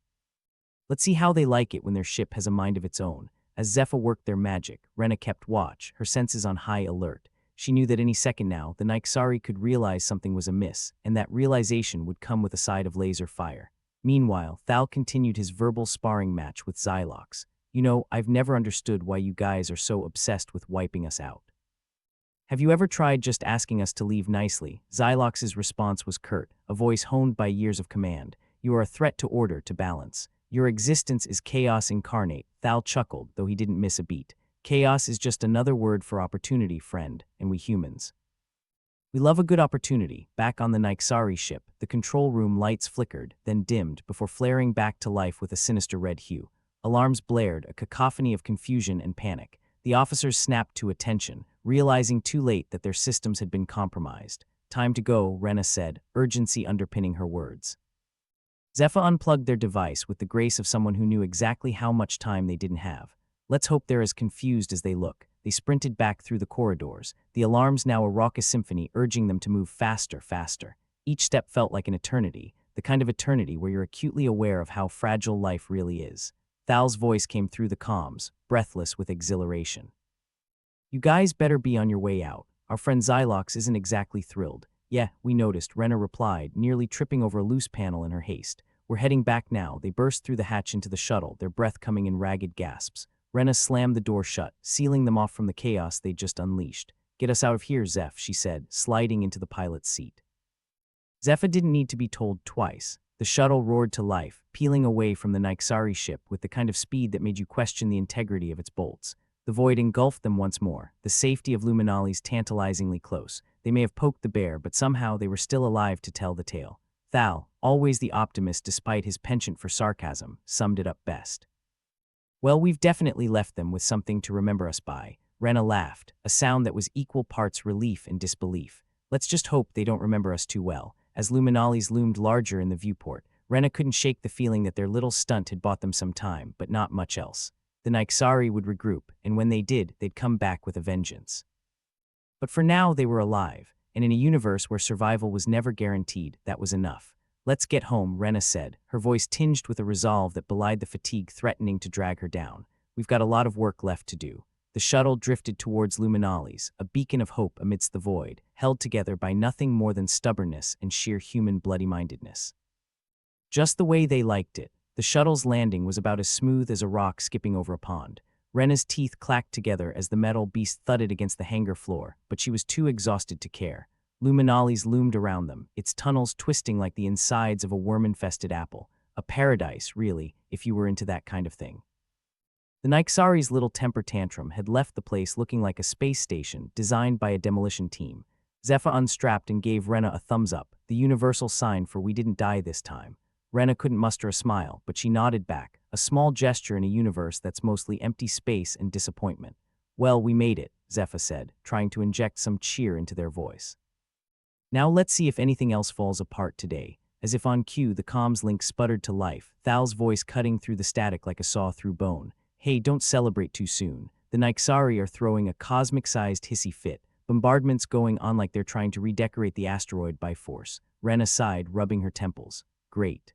Let's see how they like it when their ship has a mind of its own." As Zephyr worked their magic, Rena kept watch, her senses on high alert. She knew that any second now, the Nyxari could realize something was amiss, and that realization would come with a side of laser fire. Meanwhile, Thal continued his verbal sparring match with Xylox. "You know, I've never understood why you guys are so obsessed with wiping us out. Have you ever tried just asking us to leave nicely?" Xylox's response was curt, a voice honed by years of command. "You are a threat to order, to balance. Your existence is chaos incarnate." Thal chuckled, though he didn't miss a beat. "Chaos is just another word for opportunity, friend, and we humans. We love a good opportunity." Back on the Nyxari ship, the control room lights flickered, then dimmed, before flaring back to life with a sinister red hue. Alarms blared, a cacophony of confusion and panic. The officers snapped to attention, realizing too late that their systems had been compromised. "Time to go," Rena said, urgency underpinning her words. Zephyr unplugged their device with the grace of someone who knew exactly how much time they didn't have. "Let's hope they're as confused as they look." They sprinted back through the corridors, the alarms now a raucous symphony urging them to move faster, faster. Each step felt like an eternity, the kind of eternity where you're acutely aware of how fragile life really is. Thal's voice came through the comms, breathless with exhilaration. "You guys better be on your way out. Our friend Xylox isn't exactly thrilled." "Yeah, we noticed," Rena replied, nearly tripping over a loose panel in her haste. "We're heading back now." They burst through the hatch into the shuttle, their breath coming in ragged gasps. Rena slammed the door shut, sealing them off from the chaos they'd just unleashed. "Get us out of here, Zeph," she said, sliding into the pilot's seat. Zephyr didn't need to be told twice. The shuttle roared to life, peeling away from the Nyxari ship with the kind of speed that made you question the integrity of its bolts. The void engulfed them once more, the safety of Luminalis tantalizingly close. They may have poked the bear, but somehow they were still alive to tell the tale. Thal, always the optimist despite his penchant for sarcasm, summed it up best. "Well, we've definitely left them with something to remember us by." Rena laughed, a sound that was equal parts relief and disbelief. "Let's just hope they don't remember us too well." As Luminalis loomed larger in the viewport, Rena couldn't shake the feeling that their little stunt had bought them some time, but not much else. The Nyxari would regroup, and when they did, they'd come back with a vengeance. But for now, they were alive, and in a universe where survival was never guaranteed, that was enough. "Let's get home," Rena said, her voice tinged with a resolve that belied the fatigue threatening to drag her down. "We've got a lot of work left to do." The shuttle drifted towards Luminalis, a beacon of hope amidst the void, held together by nothing more than stubbornness and sheer human bloody-mindedness. Just the way they liked it, the shuttle's landing was about as smooth as a rock skipping over a pond. Rena's teeth clacked together as the metal beast thudded against the hangar floor, but she was too exhausted to care. Luminalis loomed around them, its tunnels twisting like the insides of a worm-infested apple. A paradise, really, if you were into that kind of thing. The Nyxari's little temper tantrum had left the place looking like a space station designed by a demolition team. Zephyr unstrapped and gave Rena a thumbs up, the universal sign for "we didn't die this time." Rena couldn't muster a smile, but she nodded back, a small gesture in a universe that's mostly empty space and disappointment. Well, we made it, Zephyr said, trying to inject some cheer into their voice. Now let's see if anything else falls apart today. As if on cue, the comms link sputtered to life, Thal's voice cutting through the static like a saw through bone. Hey, don't celebrate too soon. The Nyxari are throwing a cosmic-sized hissy fit, bombardments going on like they're trying to redecorate the asteroid by force. Rena sighed, rubbing her temples. Great.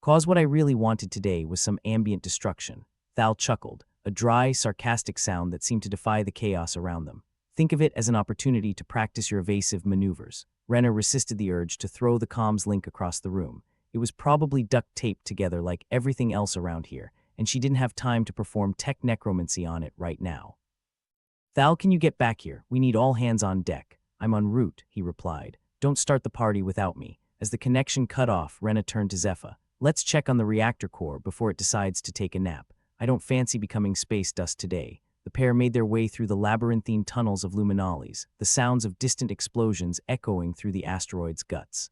'Cause what I really wanted today was some ambient destruction. Thal chuckled, a dry, sarcastic sound that seemed to defy the chaos around them. Think of it as an opportunity to practice your evasive maneuvers. Rena resisted the urge to throw the comms link across the room. It was probably duct taped together like everything else around here, and she didn't have time to perform tech necromancy on it right now. Thal, can you get back here? We need all hands on deck. I'm en route, he replied. Don't start the party without me. As the connection cut off, Rena turned to Zephyr. Let's check on the reactor core before it decides to take a nap. I don't fancy becoming space dust today. The pair made their way through the labyrinthine tunnels of Luminalis, the sounds of distant explosions echoing through the asteroid's guts.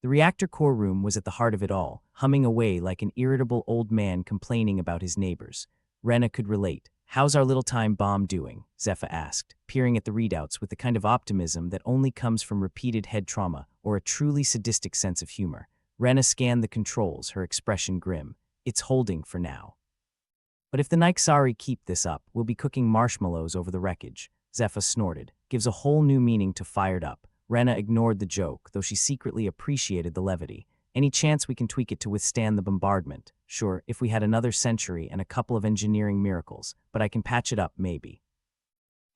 The reactor core room was at the heart of it all, humming away like an irritable old man complaining about his neighbors. Rena could relate. How's our little time bomb doing? Zephyr asked, peering at the readouts with the kind of optimism that only comes from repeated head trauma or a truly sadistic sense of humor. Rena scanned the controls, her expression grim. It's holding for now. But if the Nyxari keep this up, we'll be cooking marshmallows over the wreckage. Zephyr snorted. Gives a whole new meaning to fired up. Rena ignored the joke, though she secretly appreciated the levity. Any chance we can tweak it to withstand the bombardment? Sure, if we had another century and a couple of engineering miracles, but I can patch it up, maybe.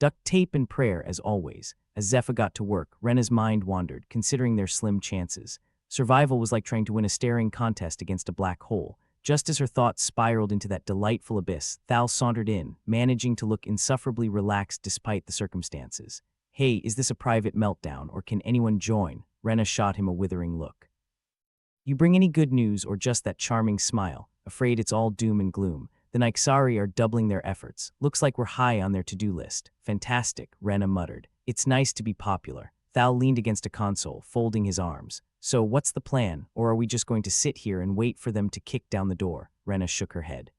Duct tape and prayer, as always. As Zephyr got to work, Rena's mind wandered, considering their slim chances. Survival was like trying to win a staring contest against a black hole. Just as her thoughts spiraled into that delightful abyss, Thal sauntered in, managing to look insufferably relaxed despite the circumstances. Hey, is this a private meltdown, or can anyone join? Rena shot him a withering look. You bring any good news or just that charming smile? Afraid it's all doom and gloom. The Nyxari are doubling their efforts. Looks like we're high on their to-do list. Fantastic, Rena muttered. It's nice to be popular. Thal leaned against a console, folding his arms. So what's the plan, or are we just going to sit here and wait for them to kick down the door? Rena shook her head.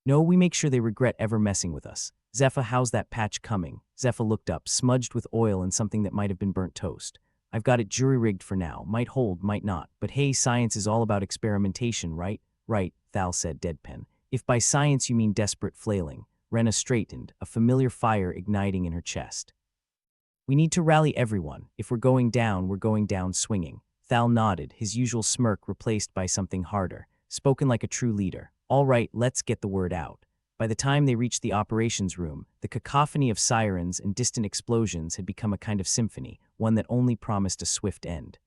No, we make sure they regret ever messing with us. Zephyr, how's that patch coming? Zephyr looked up, smudged with oil and something that might have been burnt toast. I've got it jury-rigged for now. Might hold, might not. But hey, science is all about experimentation, right? Right, Thal said deadpan. If by science you mean desperate flailing. Rena straightened, a familiar fire igniting in her chest. We need to rally everyone. If we're going down swinging. Thal nodded, his usual smirk replaced by something harder, spoken like a true leader. All right, let's get the word out. By the time they reached the operations room, the cacophony of sirens and distant explosions had become a kind of symphony, one that only promised a swift end.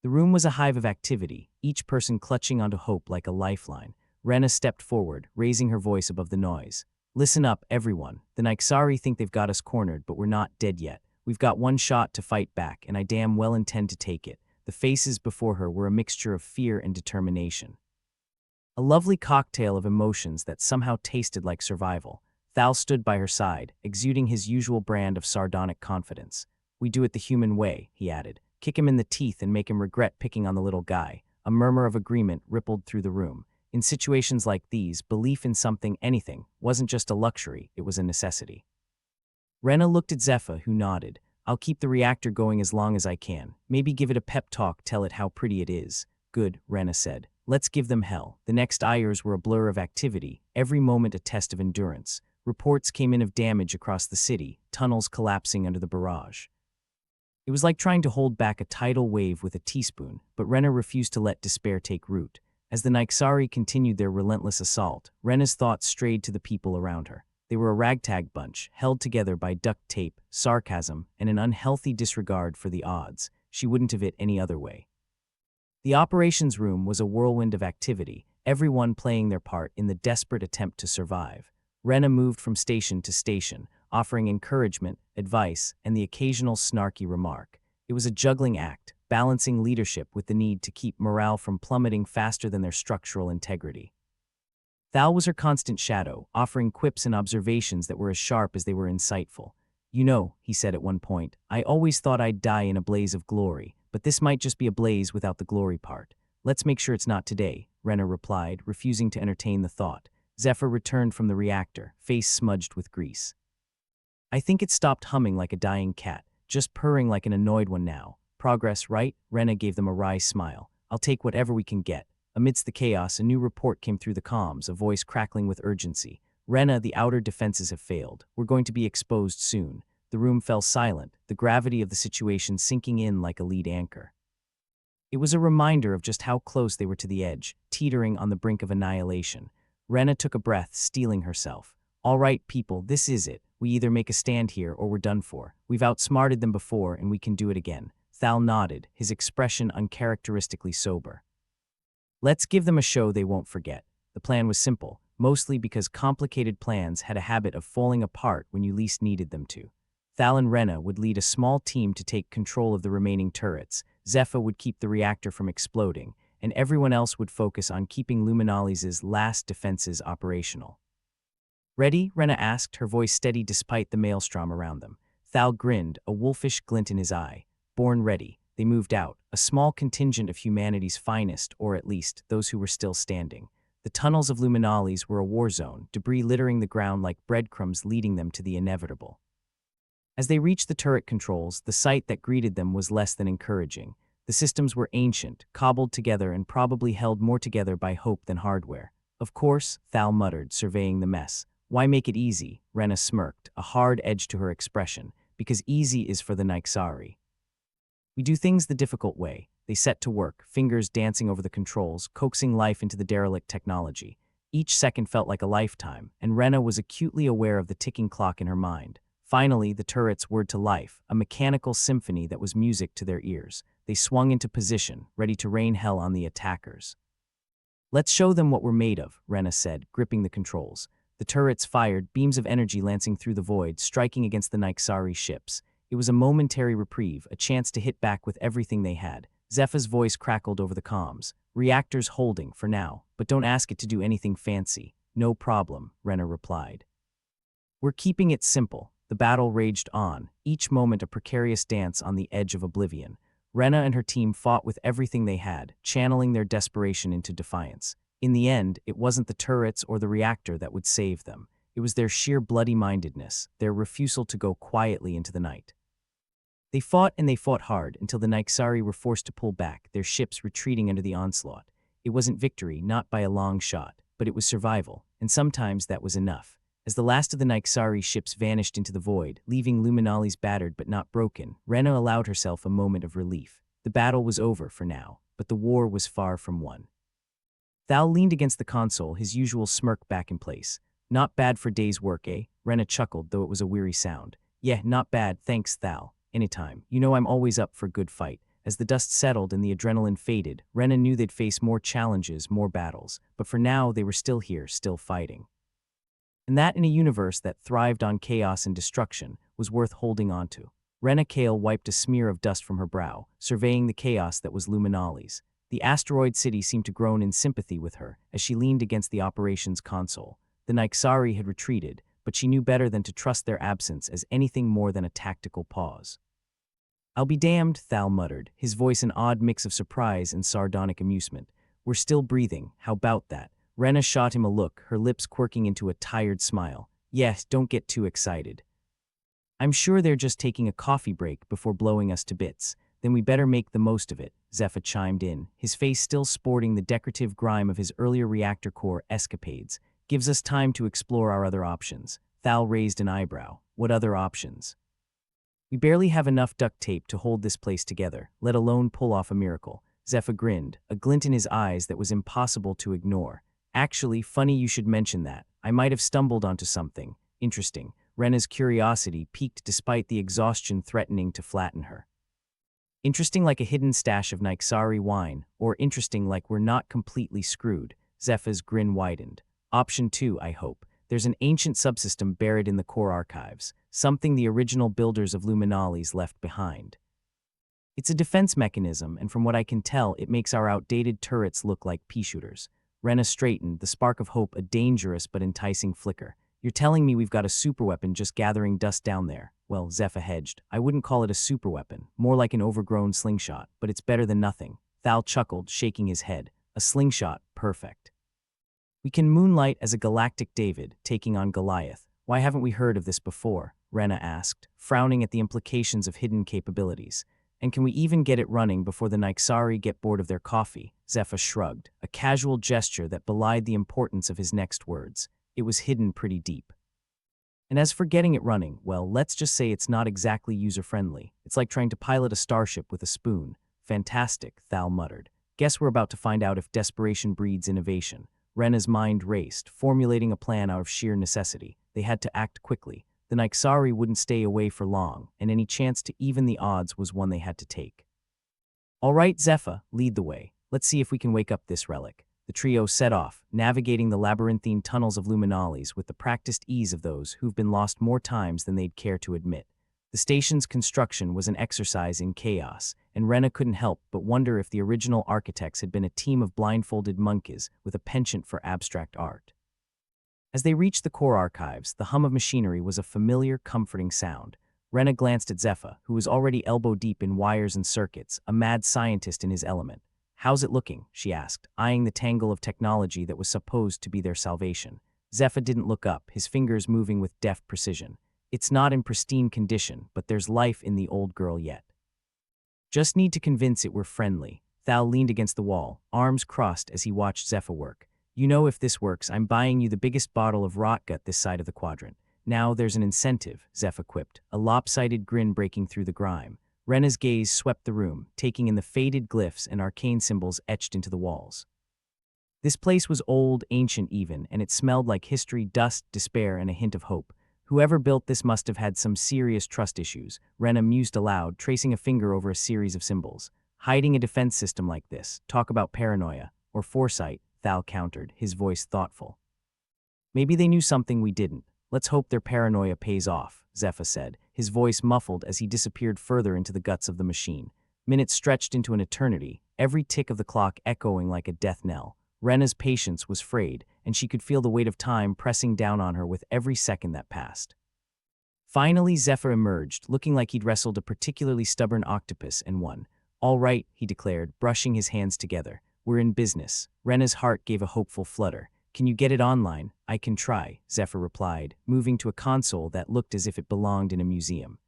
The room was a hive of activity, each person clutching onto hope like a lifeline. Rena stepped forward, raising her voice above the noise. Listen up, everyone. The Nyxari think they've got us cornered, but we're not dead yet. We've got one shot to fight back, and I damn well intend to take it. The faces before her were a mixture of fear and determination. A lovely cocktail of emotions that somehow tasted like survival. Thal stood by her side, exuding his usual brand of sardonic confidence. We do it the human way, he added. Kick him in the teeth and make him regret picking on the little guy. A murmur of agreement rippled through the room. In situations like these, belief in something, anything, wasn't just a luxury, it was a necessity. Rena looked at Zephyr, who nodded. I'll keep the reactor going as long as I can. Maybe give it a pep talk, tell it how pretty it is. Good, Rena said. Let's give them hell. The next hours were a blur of activity, every moment a test of endurance. Reports came in of damage across the city, tunnels collapsing under the barrage. It was like trying to hold back a tidal wave with a teaspoon, but Rena refused to let despair take root. As the Nyxari continued their relentless assault, Rena's thoughts strayed to the people around her. They were a ragtag bunch, held together by duct tape, sarcasm, and an unhealthy disregard for the odds. She wouldn't have it any other way. The operations room was a whirlwind of activity, everyone playing their part in the desperate attempt to survive. Rena moved from station to station, offering encouragement, advice, and the occasional snarky remark. It was a juggling act, balancing leadership with the need to keep morale from plummeting faster than their structural integrity. Thal was her constant shadow, offering quips and observations that were as sharp as they were insightful. You know, he said at one point, I always thought I'd die in a blaze of glory, but this might just be a blaze without the glory part. Let's make sure it's not today, Rena replied, refusing to entertain the thought. Zephyr returned from the reactor, face smudged with grease. I think it stopped humming like a dying cat, just purring like an annoyed one now. Progress, right? Rena gave them a wry smile. I'll take whatever we can get. Amidst the chaos, a new report came through the comms, a voice crackling with urgency. Rena, the outer defenses have failed. We're going to be exposed soon. The room fell silent, the gravity of the situation sinking in like a lead anchor. It was a reminder of just how close they were to the edge, teetering on the brink of annihilation. Rena took a breath, steeling herself. All right, people, this is it. We either make a stand here or we're done for. We've outsmarted them before and we can do it again. Thal nodded, his expression uncharacteristically sober. Let's give them a show they won't forget. The plan was simple, mostly because complicated plans had a habit of falling apart when you least needed them to. Thal and Rena would lead a small team to take control of the remaining turrets, Zephyr would keep the reactor from exploding, and everyone else would focus on keeping Luminalis' last defenses operational. Ready? Rena asked, her voice steady despite the maelstrom around them. Thal grinned, a wolfish glint in his eye. Born ready, they moved out, a small contingent of humanity's finest, or at least those who were still standing. The tunnels of Luminalis were a war zone, debris littering the ground like breadcrumbs leading them to the inevitable. As they reached the turret controls, the sight that greeted them was less than encouraging. The systems were ancient, cobbled together and probably held more together by hope than hardware. Of course, Thal muttered, surveying the mess. Why make it easy? Rena smirked, a hard edge to her expression, because easy is for the Nyxari. We do things the difficult way. They set to work, fingers dancing over the controls, coaxing life into the derelict technology. Each second felt like a lifetime, and Rena was acutely aware of the ticking clock in her mind. Finally, the turrets whirred to life, a mechanical symphony that was music to their ears. They swung into position, ready to rain hell on the attackers. Let's show them what we're made of, Rena said, gripping the controls. The turrets fired, beams of energy lancing through the void, striking against the Nyxari ships. It was a momentary reprieve, a chance to hit back with everything they had. Zephyr's voice crackled over the comms. Reactors holding, for now, but don't ask it to do anything fancy. No problem, Rena replied. We're keeping it simple. The battle raged on, each moment a precarious dance on the edge of oblivion. Rena and her team fought with everything they had, channeling their desperation into defiance. In the end, it wasn't the turrets or the reactor that would save them. It was their sheer bloody-mindedness, their refusal to go quietly into the night. They fought and they fought hard until the Nyxari were forced to pull back, their ships retreating under the onslaught. It wasn't victory, not by a long shot, but it was survival, and sometimes that was enough. As the last of the Nyxari ships vanished into the void, leaving Luminalis battered but not broken, Rena allowed herself a moment of relief. The battle was over for now, but the war was far from won. Thal leaned against the console, his usual smirk back in place. Not bad for day's work, eh? Rena chuckled, though it was a weary sound. Yeah, not bad, thanks, Thal. Anytime. You know I'm always up for a good fight. As the dust settled and the adrenaline faded, Rena knew they'd face more challenges, more battles. But for now, they were still here, still fighting. And that in a universe that thrived on chaos and destruction was worth holding on to. Rena Kale wiped a smear of dust from her brow, surveying the chaos that was Luminalis. The asteroid city seemed to groan in sympathy with her as she leaned against the operations console. The Nyxari had retreated, but she knew better than to trust their absence as anything more than a tactical pause. I'll be damned, Thal muttered, his voice an odd mix of surprise and sardonic amusement. We're still breathing, how about that? Rena shot him a look, her lips quirking into a tired smile. Yes, don't get too excited. I'm sure they're just taking a coffee break before blowing us to bits. Then we better make the most of it, Zephyr chimed in, his face still sporting the decorative grime of his earlier reactor core escapades. Gives us time to explore our other options. Thal raised an eyebrow. What other options? We barely have enough duct tape to hold this place together, let alone pull off a miracle. Zephyr grinned, a glint in his eyes that was impossible to ignore. Actually, funny you should mention that. I might have stumbled onto something interesting. Rena's curiosity piqued despite the exhaustion threatening to flatten her. Interesting like a hidden stash of Nyxari wine, or interesting like we're not completely screwed. Zephyr's grin widened. Option 2, I hope. There's an ancient subsystem buried in the core archives, something the original builders of Luminalis left behind. It's a defense mechanism, and from what I can tell, it makes our outdated turrets look like pea shooters. Rena straightened, the spark of hope a dangerous but enticing flicker. You're telling me we've got a superweapon just gathering dust down there? Well, Zephyr hedged. I wouldn't call it a superweapon, more like an overgrown slingshot, but it's better than nothing. Thal chuckled, shaking his head. A slingshot, perfect. We can moonlight as a galactic David, taking on Goliath. Why haven't we heard of this before? Rena asked, frowning at the implications of hidden capabilities. And can we even get it running before the Nyxari get bored of their coffee? Zephyr shrugged, a casual gesture that belied the importance of his next words. It was hidden pretty deep. And as for getting it running, well, let's just say it's not exactly user-friendly. It's like trying to pilot a starship with a spoon. Fantastic, Thal muttered. Guess we're about to find out if desperation breeds innovation. Rena's mind raced, formulating a plan out of sheer necessity. They had to act quickly. The Nyxari wouldn't stay away for long, and any chance to even the odds was one they had to take. All right, Zephyr, lead the way. Let's see if we can wake up this relic. The trio set off, navigating the labyrinthine tunnels of Luminalis with the practiced ease of those who've been lost more times than they'd care to admit. The station's construction was an exercise in chaos, and Rena couldn't help but wonder if the original architects had been a team of blindfolded monkeys with a penchant for abstract art. As they reached the core archives, the hum of machinery was a familiar, comforting sound. Rena glanced at Zephyr, who was already elbow-deep in wires and circuits, a mad scientist in his element. "How's it looking?" she asked, eyeing the tangle of technology that was supposed to be their salvation. Zephyr didn't look up, his fingers moving with deft precision. "It's not in pristine condition, but there's life in the old girl yet. Just need to convince it we're friendly." Thal leaned against the wall, arms crossed as he watched Zephyr work. "You know, if this works, I'm buying you the biggest bottle of rotgut this side of the quadrant." "Now there's an incentive," Zephyr quipped, a lopsided grin breaking through the grime. Rena's gaze swept the room, taking in the faded glyphs and arcane symbols etched into the walls. This place was old, ancient even, and it smelled like history, dust, despair, and a hint of hope. Whoever built this must have had some serious trust issues, Rena mused aloud, tracing a finger over a series of symbols. "Hiding a defense system like this, talk about paranoia, or foresight," Thal countered, his voice thoughtful. "Maybe they knew something we didn't. Let's hope their paranoia pays off," Zephyr said, his voice muffled as he disappeared further into the guts of the machine. Minutes stretched into an eternity, every tick of the clock echoing like a death knell. Rena's patience was frayed, and she could feel the weight of time pressing down on her with every second that passed. Finally, Zephyr emerged, looking like he'd wrestled a particularly stubborn octopus and won. "All right," he declared, brushing his hands together. "We're in business." Rena's heart gave a hopeful flutter. "Can you get it online?" "I can try," Zephyr replied, moving to a console that looked as if it belonged in a museum.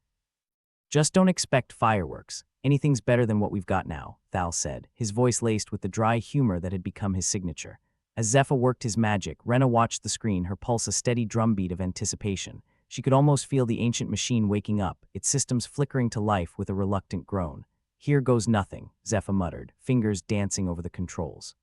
"Just don't expect fireworks. Anything's better than what we've got now," Thal said, his voice laced with the dry humor that had become his signature. As Zephyr worked his magic, Rena watched the screen, her pulse a steady drumbeat of anticipation. She could almost feel the ancient machine waking up, its systems flickering to life with a reluctant groan. "Here goes nothing," Zephyr muttered, fingers dancing over the controls.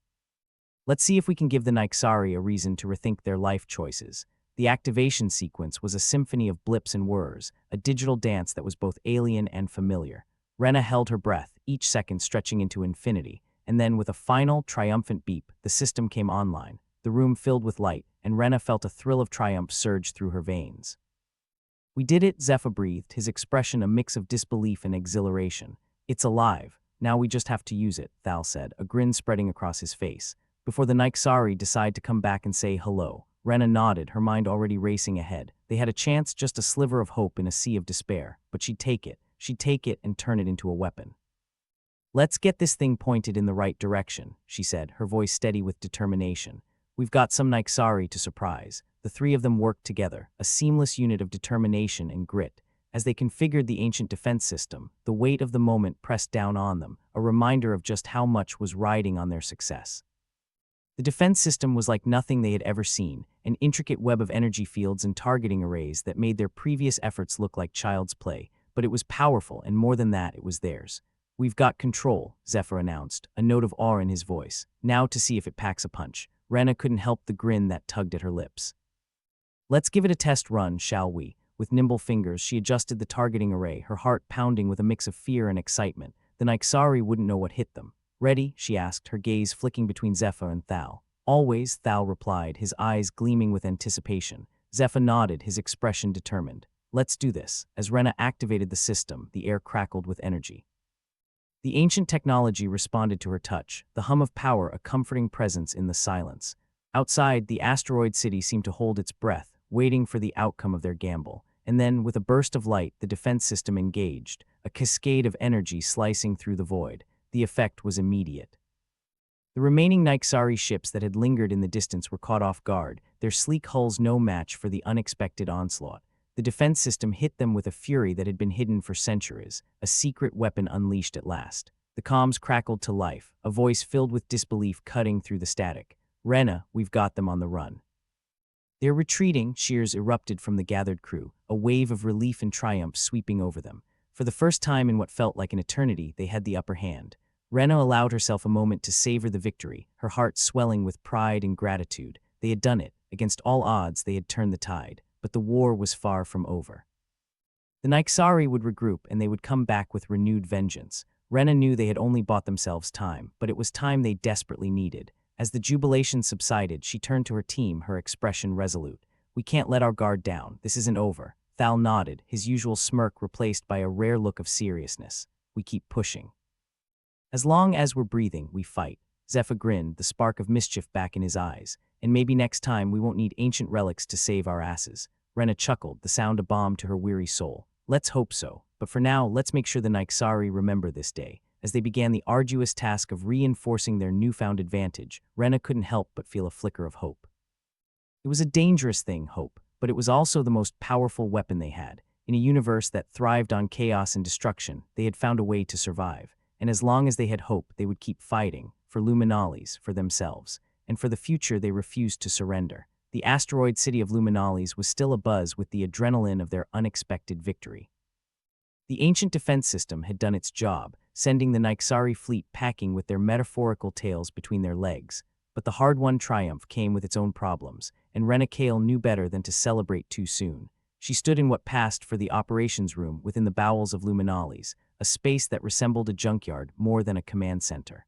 "Let's see if we can give the Nyxari a reason to rethink their life choices." The activation sequence was a symphony of blips and whirs, a digital dance that was both alien and familiar. Rena held her breath, each second stretching into infinity, and then with a final, triumphant beep, the system came online. The room filled with light, and Rena felt a thrill of triumph surge through her veins. "We did it," Zephyr breathed, his expression a mix of disbelief and exhilaration. "It's alive. Now we just have to use it," Thal said, a grin spreading across his face. "Before the Nyxari decide to come back and say hello." Rena nodded, her mind already racing ahead. They had a chance, just a sliver of hope in a sea of despair, but she'd take it. She'd take it and turn it into a weapon. "Let's get this thing pointed in the right direction," she said, her voice steady with determination. "We've got some Nyxari to surprise." The three of them worked together, a seamless unit of determination and grit. As they configured the ancient defense system, the weight of the moment pressed down on them, a reminder of just how much was riding on their success. The defense system was like nothing they had ever seen, an intricate web of energy fields and targeting arrays that made their previous efforts look like child's play, but it was powerful, and more than that, it was theirs. "We've got control," Zephyr announced, a note of awe in his voice. "Now to see if it packs a punch." Rena couldn't help the grin that tugged at her lips. "Let's give it a test run, shall we?" With nimble fingers, she adjusted the targeting array, her heart pounding with a mix of fear and excitement. The Nyxari wouldn't know what hit them. "Ready?" she asked, her gaze flicking between Zephyr and Thal. "Always," Thal replied, his eyes gleaming with anticipation. Zephyr nodded, his expression determined. "Let's do this." As Rena activated the system, the air crackled with energy. The ancient technology responded to her touch, the hum of power a comforting presence in the silence. Outside, the asteroid city seemed to hold its breath, waiting for the outcome of their gamble. And then, with a burst of light, the defense system engaged, a cascade of energy slicing through the void. The effect was immediate. The remaining Nyxari ships that had lingered in the distance were caught off guard, their sleek hulls no match for the unexpected onslaught. The defense system hit them with a fury that had been hidden for centuries, a secret weapon unleashed at last. The comms crackled to life, a voice filled with disbelief cutting through the static. "Rena, we've got them on the run." "They're retreating," cheers erupted from the gathered crew, a wave of relief and triumph sweeping over them. For the first time in what felt like an eternity, they had the upper hand. Rena allowed herself a moment to savor the victory, her heart swelling with pride and gratitude. They had done it. Against all odds, they had turned the tide. But the war was far from over. The Nyxari would regroup, and they would come back with renewed vengeance. Rena knew they had only bought themselves time, but it was time they desperately needed. As the jubilation subsided, she turned to her team, her expression resolute. "We can't let our guard down. This isn't over." Thal nodded, his usual smirk replaced by a rare look of seriousness. "We keep pushing. As long as we're breathing, we fight." Zephyr grinned, the spark of mischief back in his eyes. "And maybe next time we won't need ancient relics to save our asses." Rena chuckled, the sound a balm to her weary soul. "Let's hope so. But for now, let's make sure the Nyxari remember this day." As they began the arduous task of reinforcing their newfound advantage, Rena couldn't help but feel a flicker of hope. It was a dangerous thing, hope, but it was also the most powerful weapon they had. In a universe that thrived on chaos and destruction, they had found a way to survive. And as long as they had hope, they would keep fighting, for Luminalis, for themselves. And for the future, they refused to surrender. The asteroid city of Luminalis was still abuzz with the adrenaline of their unexpected victory. The ancient defense system had done its job, sending the Nyxari fleet packing with their metaphorical tails between their legs. But the hard-won triumph came with its own problems, and Rena Kale knew better than to celebrate too soon. She stood in what passed for the operations room within the bowels of Luminalis, a space that resembled a junkyard more than a command center.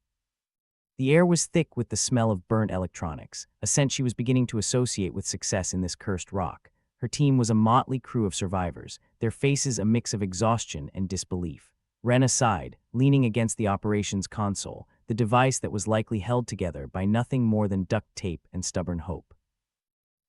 The air was thick with the smell of burnt electronics, a scent she was beginning to associate with success in this cursed rock. Her team was a motley crew of survivors, their faces a mix of exhaustion and disbelief. Rena sighed, leaning against the operations console, the device that was likely held together by nothing more than duct tape and stubborn hope.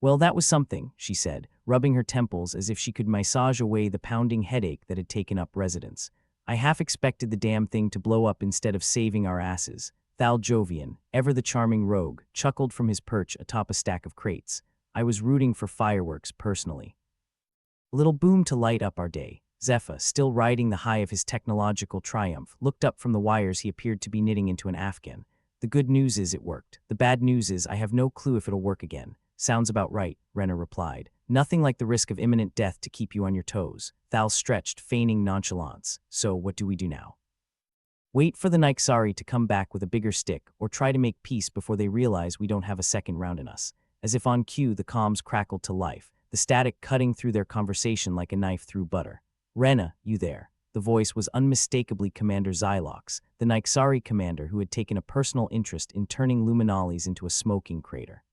"Well, that was something," she said, rubbing her temples as if she could massage away the pounding headache that had taken up residence. "I half expected the damn thing to blow up instead of saving our asses." Thal Jovian, ever the charming rogue, chuckled from his perch atop a stack of crates. "I was rooting for fireworks, personally." A little boom to light up our day. Zephyr, still riding the high of his technological triumph, looked up from the wires he appeared to be knitting into an afghan. "The good news is it worked. The bad news is I have no clue if it'll work again." "Sounds about right," Rena replied. "Nothing like the risk of imminent death to keep you on your toes." Thal stretched, feigning nonchalance. "So what do we do now?" "Wait for the Nyxari to come back with a bigger stick, or try to make peace before they realize we don't have a second round in us." As if on cue, the comms crackled to life, the static cutting through their conversation like a knife through butter. "Rena, you there?" The voice was unmistakably Commander Xylox, the Nyxari commander who had taken a personal interest in turning Luminalis into a smoking crater.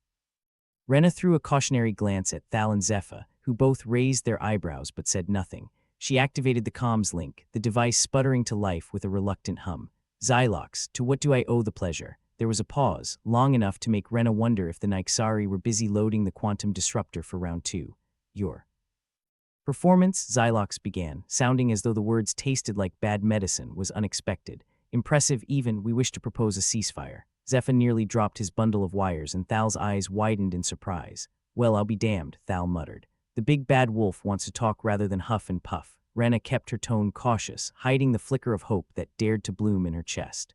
Rena threw a cautionary glance at Thal and Zephyr, who both raised their eyebrows but said nothing. She activated the comms link, the device sputtering to life with a reluctant hum. "Xylox, to what do I owe the pleasure?" There was a pause, long enough to make Rena wonder if the Nyxari were busy loading the quantum disruptor for round 2. "Your performance," Xylox began, sounding as though the words tasted like bad medicine, "was unexpected. Impressive even. We wish to propose a ceasefire." Zephyr nearly dropped his bundle of wires and Thal's eyes widened in surprise. "Well, I'll be damned," Thal muttered. "The big bad wolf wants to talk rather than huff and puff." Rena kept her tone cautious, hiding the flicker of hope that dared to bloom in her chest.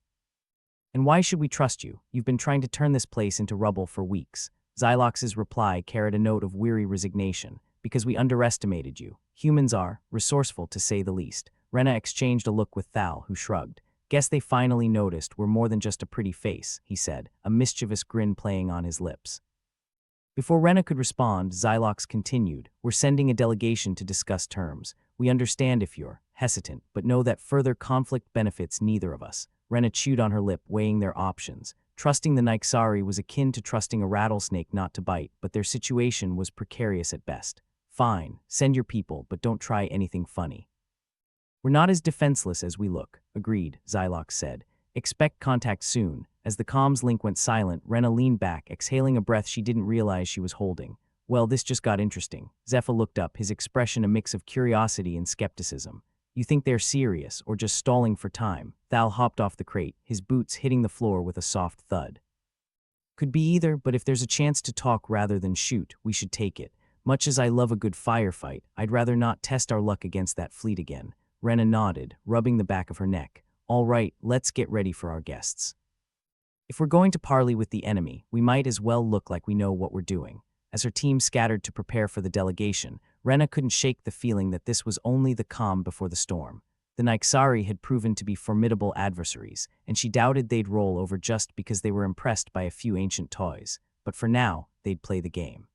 "And why should we trust you? You've been trying to turn this place into rubble for weeks." Xylox's reply carried a note of weary resignation. "Because we underestimated you. Humans are resourceful, to say the least." Rena exchanged a look with Thal, who shrugged. "Guess they finally noticed we're more than just a pretty face," he said, a mischievous grin playing on his lips. Before Rena could respond, Xylox continued, "We're sending a delegation to discuss terms. We understand if you're hesitant, but know that further conflict benefits neither of us." Rena chewed on her lip, weighing their options. Trusting the Nyxari was akin to trusting a rattlesnake not to bite, but their situation was precarious at best. "Fine, send your people, but don't try anything funny." "We're not as defenseless as we look," agreed, Xylox said. "Expect contact soon." As the comms link went silent, Rena leaned back, exhaling a breath she didn't realize she was holding. "Well, this just got interesting." Zephyr looked up, his expression a mix of curiosity and skepticism. You think they're serious or just stalling for time. Thal hopped off the crate, his boots hitting the floor with a soft thud. Could be either, but if there's a chance to talk rather than shoot, we should take it. Much as I love a good firefight, I'd rather not test our luck against that fleet again. Rena nodded, rubbing the back of her neck. All right, let's get ready for our guests. If we're going to parley with the enemy, we might as well look like we know what we're doing. As her team scattered to prepare for the delegation, Rena couldn't shake the feeling that this was only the calm before the storm. The Nyxari had proven to be formidable adversaries, and she doubted they'd roll over just because they were impressed by a few ancient toys. But for now, they'd play the game.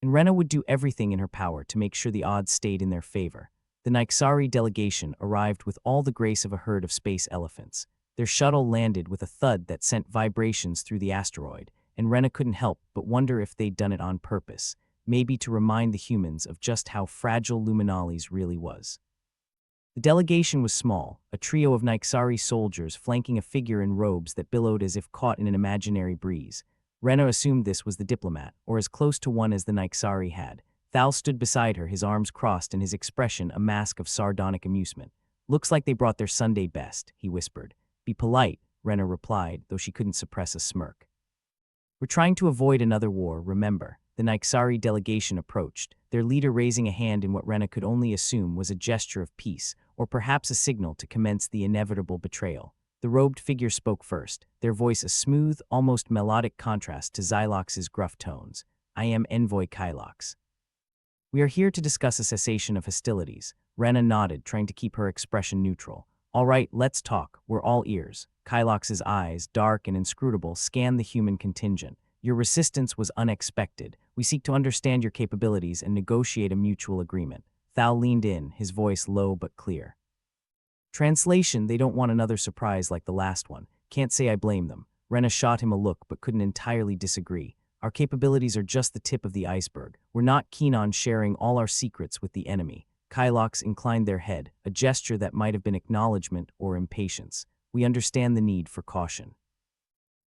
And Rena would do everything in her power to make sure the odds stayed in their favor. The Nyxari delegation arrived with all the grace of a herd of space elephants. Their shuttle landed with a thud that sent vibrations through the asteroid, and Rena couldn't help but wonder if they'd done it on purpose, maybe to remind the humans of just how fragile Luminalis really was. The delegation was small, a trio of Nyxari soldiers flanking a figure in robes that billowed as if caught in an imaginary breeze. Rena assumed this was the diplomat, or as close to one as the Nyxari had. Thal stood beside her, his arms crossed and his expression a mask of sardonic amusement. Looks like they brought their Sunday best, he whispered. Be polite, Rena replied, though she couldn't suppress a smirk. We're trying to avoid another war, remember. The Nyxari delegation approached, their leader raising a hand in what Rena could only assume was a gesture of peace, or perhaps a signal to commence the inevitable betrayal. The robed figure spoke first, their voice a smooth, almost melodic contrast to Xylox's gruff tones. I am Envoy Kylox. We are here to discuss a cessation of hostilities. Rena nodded, trying to keep her expression neutral. All right, let's talk. We're all ears. Kylox's eyes, dark and inscrutable, scanned the human contingent. Your resistance was unexpected. We seek to understand your capabilities and negotiate a mutual agreement. Thal leaned in, his voice low but clear. Translation, they don't want another surprise like the last one. Can't say I blame them. Rena shot him a look but couldn't entirely disagree. Our capabilities are just the tip of the iceberg. We're not keen on sharing all our secrets with the enemy. Kylox inclined their head, a gesture that might have been acknowledgement or impatience. We understand the need for caution.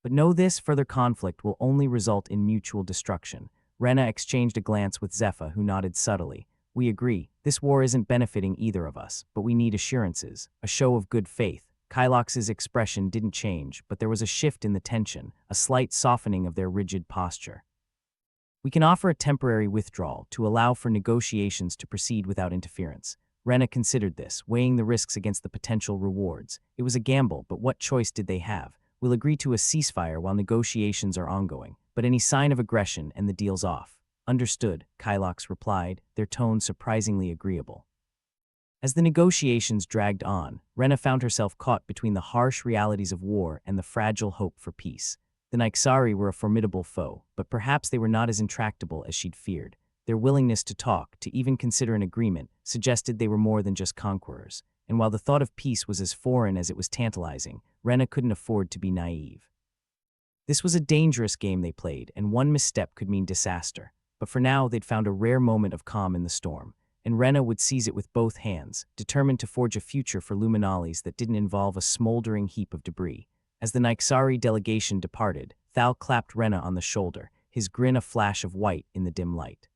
But know this, further conflict will only result in mutual destruction. Rena exchanged a glance with Zephyr, who nodded subtly. We agree, this war isn't benefiting either of us, but we need assurances, a show of good faith. Kylox's expression didn't change, but there was a shift in the tension, a slight softening of their rigid posture. We can offer a temporary withdrawal to allow for negotiations to proceed without interference. Rena considered this, weighing the risks against the potential rewards. It was a gamble, but what choice did they have? We'll agree to a ceasefire while negotiations are ongoing, but any sign of aggression and the deal's off. Understood, Kylox replied, their tone surprisingly agreeable. As the negotiations dragged on, Rena found herself caught between the harsh realities of war and the fragile hope for peace. The Nyxari were a formidable foe, but perhaps they were not as intractable as she'd feared. Their willingness to talk, to even consider an agreement, suggested they were more than just conquerors. And while the thought of peace was as foreign as it was tantalizing, Rena couldn't afford to be naive. This was a dangerous game they played, and one misstep could mean disaster. But for now, they'd found a rare moment of calm in the storm, and Rena would seize it with both hands, determined to forge a future for Luminalis that didn't involve a smoldering heap of debris. As the Nyxari delegation departed, Thal clapped Rena on the shoulder, his grin a flash of white in the dim light.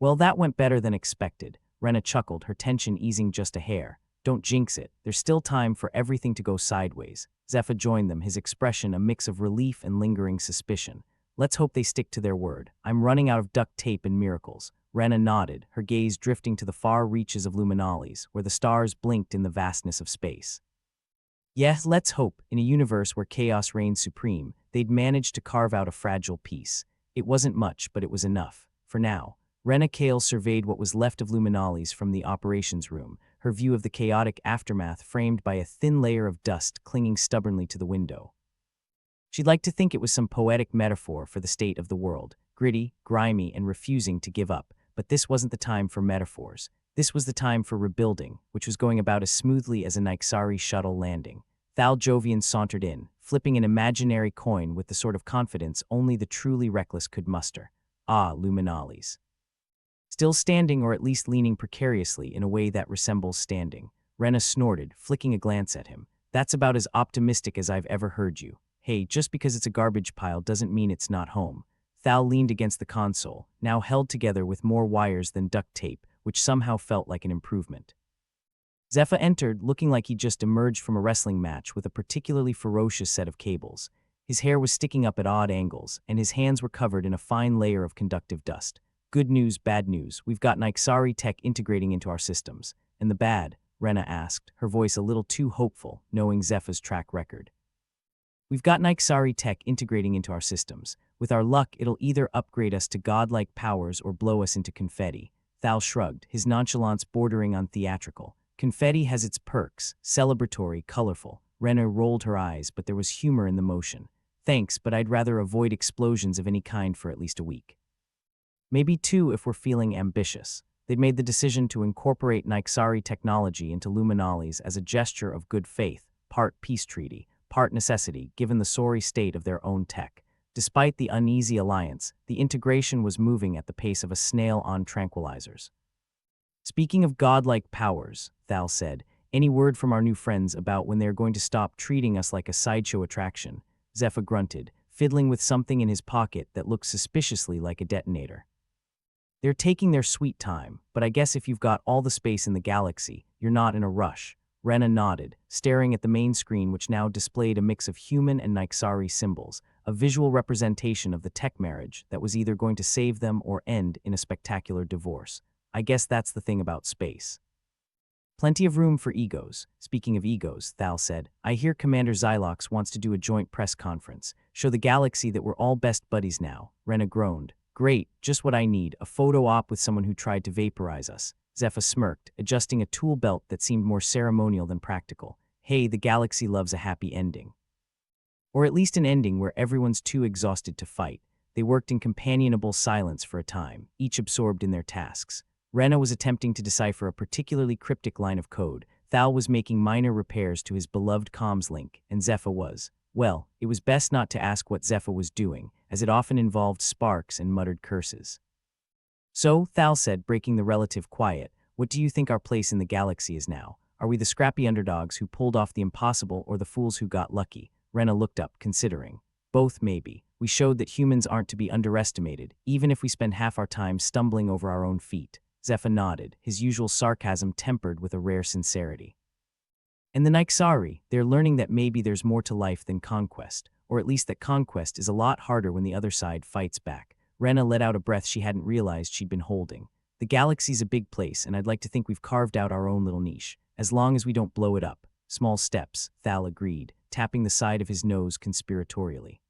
Well, that went better than expected. Rena chuckled, her tension easing just a hair. Don't jinx it, there's still time for everything to go sideways. Zephyr joined them, his expression a mix of relief and lingering suspicion. Let's hope they stick to their word. I'm running out of duct tape and miracles. Rena nodded, her gaze drifting to the far reaches of Luminalis, where the stars blinked in the vastness of space. Yes, let's hope, in a universe where chaos reigns supreme, they'd managed to carve out a fragile peace. It wasn't much, but it was enough. For now, Rena Kale surveyed what was left of Luminalis from the operations room, her view of the chaotic aftermath framed by a thin layer of dust clinging stubbornly to the window. She'd like to think it was some poetic metaphor for the state of the world, gritty, grimy, and refusing to give up, but this wasn't the time for metaphors. This was the time for rebuilding, which was going about as smoothly as a Nyxari shuttle landing. Thal Jovian sauntered in, flipping an imaginary coin with the sort of confidence only the truly reckless could muster. Ah, Luminalis. Still standing, or at least leaning precariously in a way that resembles standing. Rena snorted, flicking a glance at him. That's about as optimistic as I've ever heard you. Hey, just because it's a garbage pile doesn't mean it's not home. Thal leaned against the console, now held together with more wires than duct tape, which somehow felt like an improvement. Zephyr entered, looking like he'd just emerged from a wrestling match with a particularly ferocious set of cables. His hair was sticking up at odd angles, and his hands were covered in a fine layer of conductive dust. Good news, bad news. We've got Nixari tech integrating into our systems. And the bad? Rena asked, her voice a little too hopeful, knowing Zephyr's track record. We've got Nixari tech integrating into our systems. With our luck, it'll either upgrade us to godlike powers or blow us into confetti. Thal shrugged, his nonchalance bordering on theatrical. Confetti has its perks, celebratory, colorful. Rena rolled her eyes, but there was humor in the motion. Thanks, but I'd rather avoid explosions of any kind for at least a week. Maybe 2 if we're feeling ambitious. They'd made the decision to incorporate Nixari technology into Luminalis as a gesture of good faith, part peace treaty, part necessity, given the sorry state of their own tech. Despite the uneasy alliance, the integration was moving at the pace of a snail on tranquilizers. Speaking of godlike powers, Thal said, any word from our new friends about when they're going to stop treating us like a sideshow attraction? Zephyr grunted, fiddling with something in his pocket that looked suspiciously like a detonator. They're taking their sweet time, but I guess if you've got all the space in the galaxy, you're not in a rush. Rena nodded, staring at the main screen which now displayed a mix of human and Nixari symbols, a visual representation of the tech marriage that was either going to save them or end in a spectacular divorce. I guess that's the thing about space. Plenty of room for egos. Speaking of egos, Thal said, I hear Commander Xylox wants to do a joint press conference. Show the galaxy that we're all best buddies now. Rena groaned. Great, just what I need, a photo op with someone who tried to vaporize us. Zephyr smirked, adjusting a tool belt that seemed more ceremonial than practical. Hey, the galaxy loves a happy ending. Or at least an ending where everyone's too exhausted to fight. They worked in companionable silence for a time, each absorbed in their tasks. Rena was attempting to decipher a particularly cryptic line of code. Thal was making minor repairs to his beloved comms link, and Zephyr was. Well, it was best not to ask what Zephyr was doing, as it often involved sparks and muttered curses. So, Thal said, breaking the relative quiet, what do you think our place in the galaxy is now? Are we the scrappy underdogs who pulled off the impossible or the fools who got lucky? Rena looked up, considering. Both, maybe. We showed that humans aren't to be underestimated, even if we spend half our time stumbling over our own feet. Zephyr nodded, his usual sarcasm tempered with a rare sincerity. And the Nixari, they're learning that maybe there's more to life than conquest, or at least that conquest is a lot harder when the other side fights back. Rena let out a breath she hadn't realized she'd been holding. The galaxy's a big place, and I'd like to think we've carved out our own little niche, as long as we don't blow it up. Small steps, Thal agreed, tapping the side of his nose conspiratorially.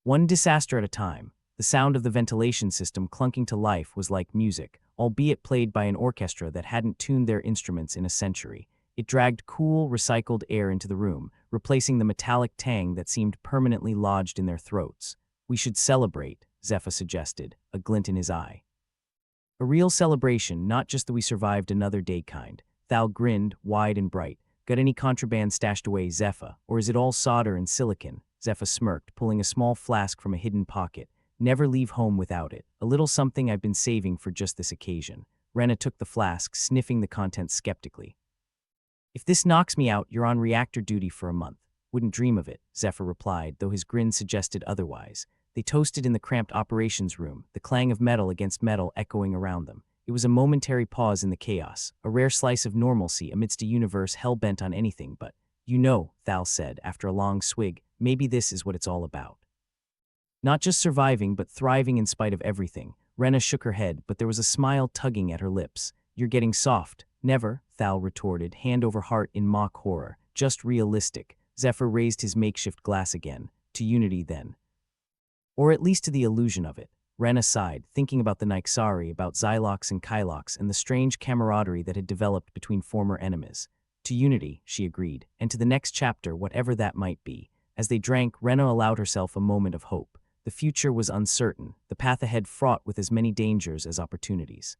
One disaster at a time. The sound of the ventilation system clunking to life was like music, albeit played by an orchestra that hadn't tuned their instruments in a century. It dragged cool, recycled air into the room, replacing the metallic tang that seemed permanently lodged in their throats. We should celebrate, Zephyr suggested, a glint in his eye. A real celebration, not just that we survived another day kind. Thal grinned, wide and bright. Got any contraband stashed away, Zephyr, or is it all solder and silicon? Zephyr smirked, pulling a small flask from a hidden pocket. Never leave home without it. A little something I've been saving for just this occasion. Rena took the flask, sniffing the contents skeptically. If this knocks me out, you're on reactor duty for a month. Wouldn't dream of it, Zephyr replied, though his grin suggested otherwise. They toasted in the cramped operations room, the clang of metal against metal echoing around them. It was a momentary pause in the chaos, a rare slice of normalcy amidst a universe hell-bent on anything but, you know, Thal said, after a long swig, maybe this is what it's all about. Not just surviving, but thriving in spite of everything. Rena shook her head, but there was a smile tugging at her lips. You're getting soft. Never, Thal retorted, hand over heart in mock horror. Just realistic. Zephyr raised his makeshift glass again. To unity, then. Or at least to the illusion of it. Rena sighed, thinking about the Nixari, about Xylox and Kylox, and the strange camaraderie that had developed between former enemies. To unity, she agreed, and to the next chapter, whatever that might be. As they drank, Rena allowed herself a moment of hope. The future was uncertain, the path ahead fraught with as many dangers as opportunities.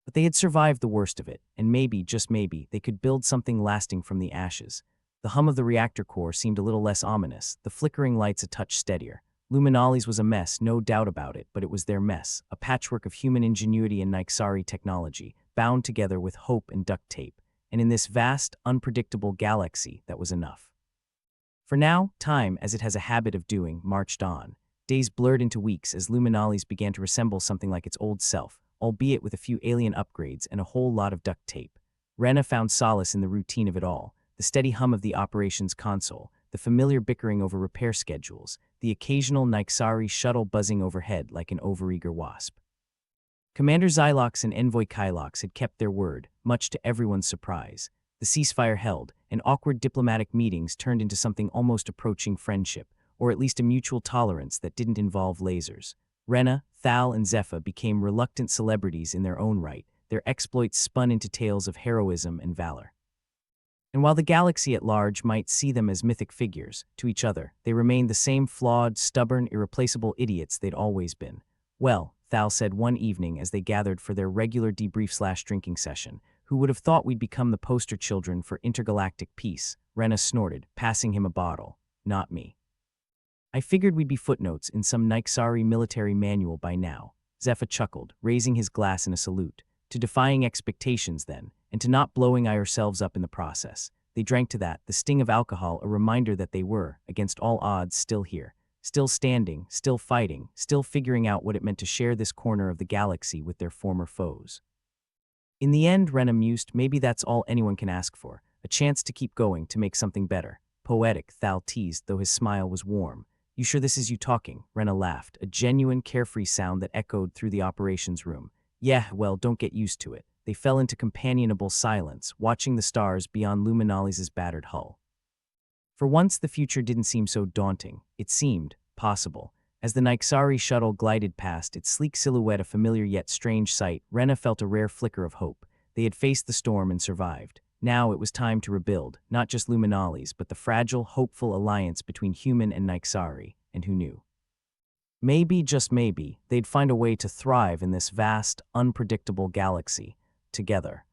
But they had survived the worst of it, and maybe, just maybe, they could build something lasting from the ashes. The hum of the reactor core seemed a little less ominous, the flickering lights a touch steadier. Luminalis was a mess, no doubt about it, but it was their mess, a patchwork of human ingenuity and Nixari technology, bound together with hope and duct tape. And in this vast, unpredictable galaxy, that was enough. For now, time, as it has a habit of doing, marched on. Days blurred into weeks as Luminalis began to resemble something like its old self, albeit with a few alien upgrades and a whole lot of duct tape. Rena found solace in the routine of it all, the steady hum of the operations console, the familiar bickering over repair schedules, the occasional Nyxari shuttle buzzing overhead like an overeager wasp. Commander Xylox and Envoy Kylox had kept their word, much to everyone's surprise. The ceasefire held, and awkward diplomatic meetings turned into something almost approaching friendship, or at least a mutual tolerance that didn't involve lasers. Rena, Thal, and Zepha became reluctant celebrities in their own right, their exploits spun into tales of heroism and valor. And while the galaxy at large might see them as mythic figures, to each other, they remained the same flawed, stubborn, irreplaceable idiots they'd always been. Well, Thal said one evening as they gathered for their regular debrief/drinking session, who would have thought we'd become the poster children for intergalactic peace? Rena snorted, passing him a bottle. Not me. I figured we'd be footnotes in some Nyxari military manual by now. Zepha chuckled, raising his glass in a salute. To defying expectations, then, and to not blowing ourselves up in the process. They drank to that, the sting of alcohol a reminder that they were, against all odds, still here. Still standing, still fighting, still figuring out what it meant to share this corner of the galaxy with their former foes. In the end, Rena mused, maybe that's all anyone can ask for, a chance to keep going, to make something better. Poetic, Thal teased, though his smile was warm. You sure this is you talking? Rena laughed, a genuine, carefree sound that echoed through the operations room. Yeah, well, don't get used to it. They fell into companionable silence, watching the stars beyond Luminalis' battered hull. For once, the future didn't seem so daunting. It seemed possible. As the Nyxari shuttle glided past, its sleek silhouette a familiar yet strange sight, Rena felt a rare flicker of hope. They had faced the storm and survived. Now it was time to rebuild, not just Luminalis, but the fragile, hopeful alliance between human and Nyxari, and who knew? Maybe, just maybe, they'd find a way to thrive in this vast, unpredictable galaxy, together.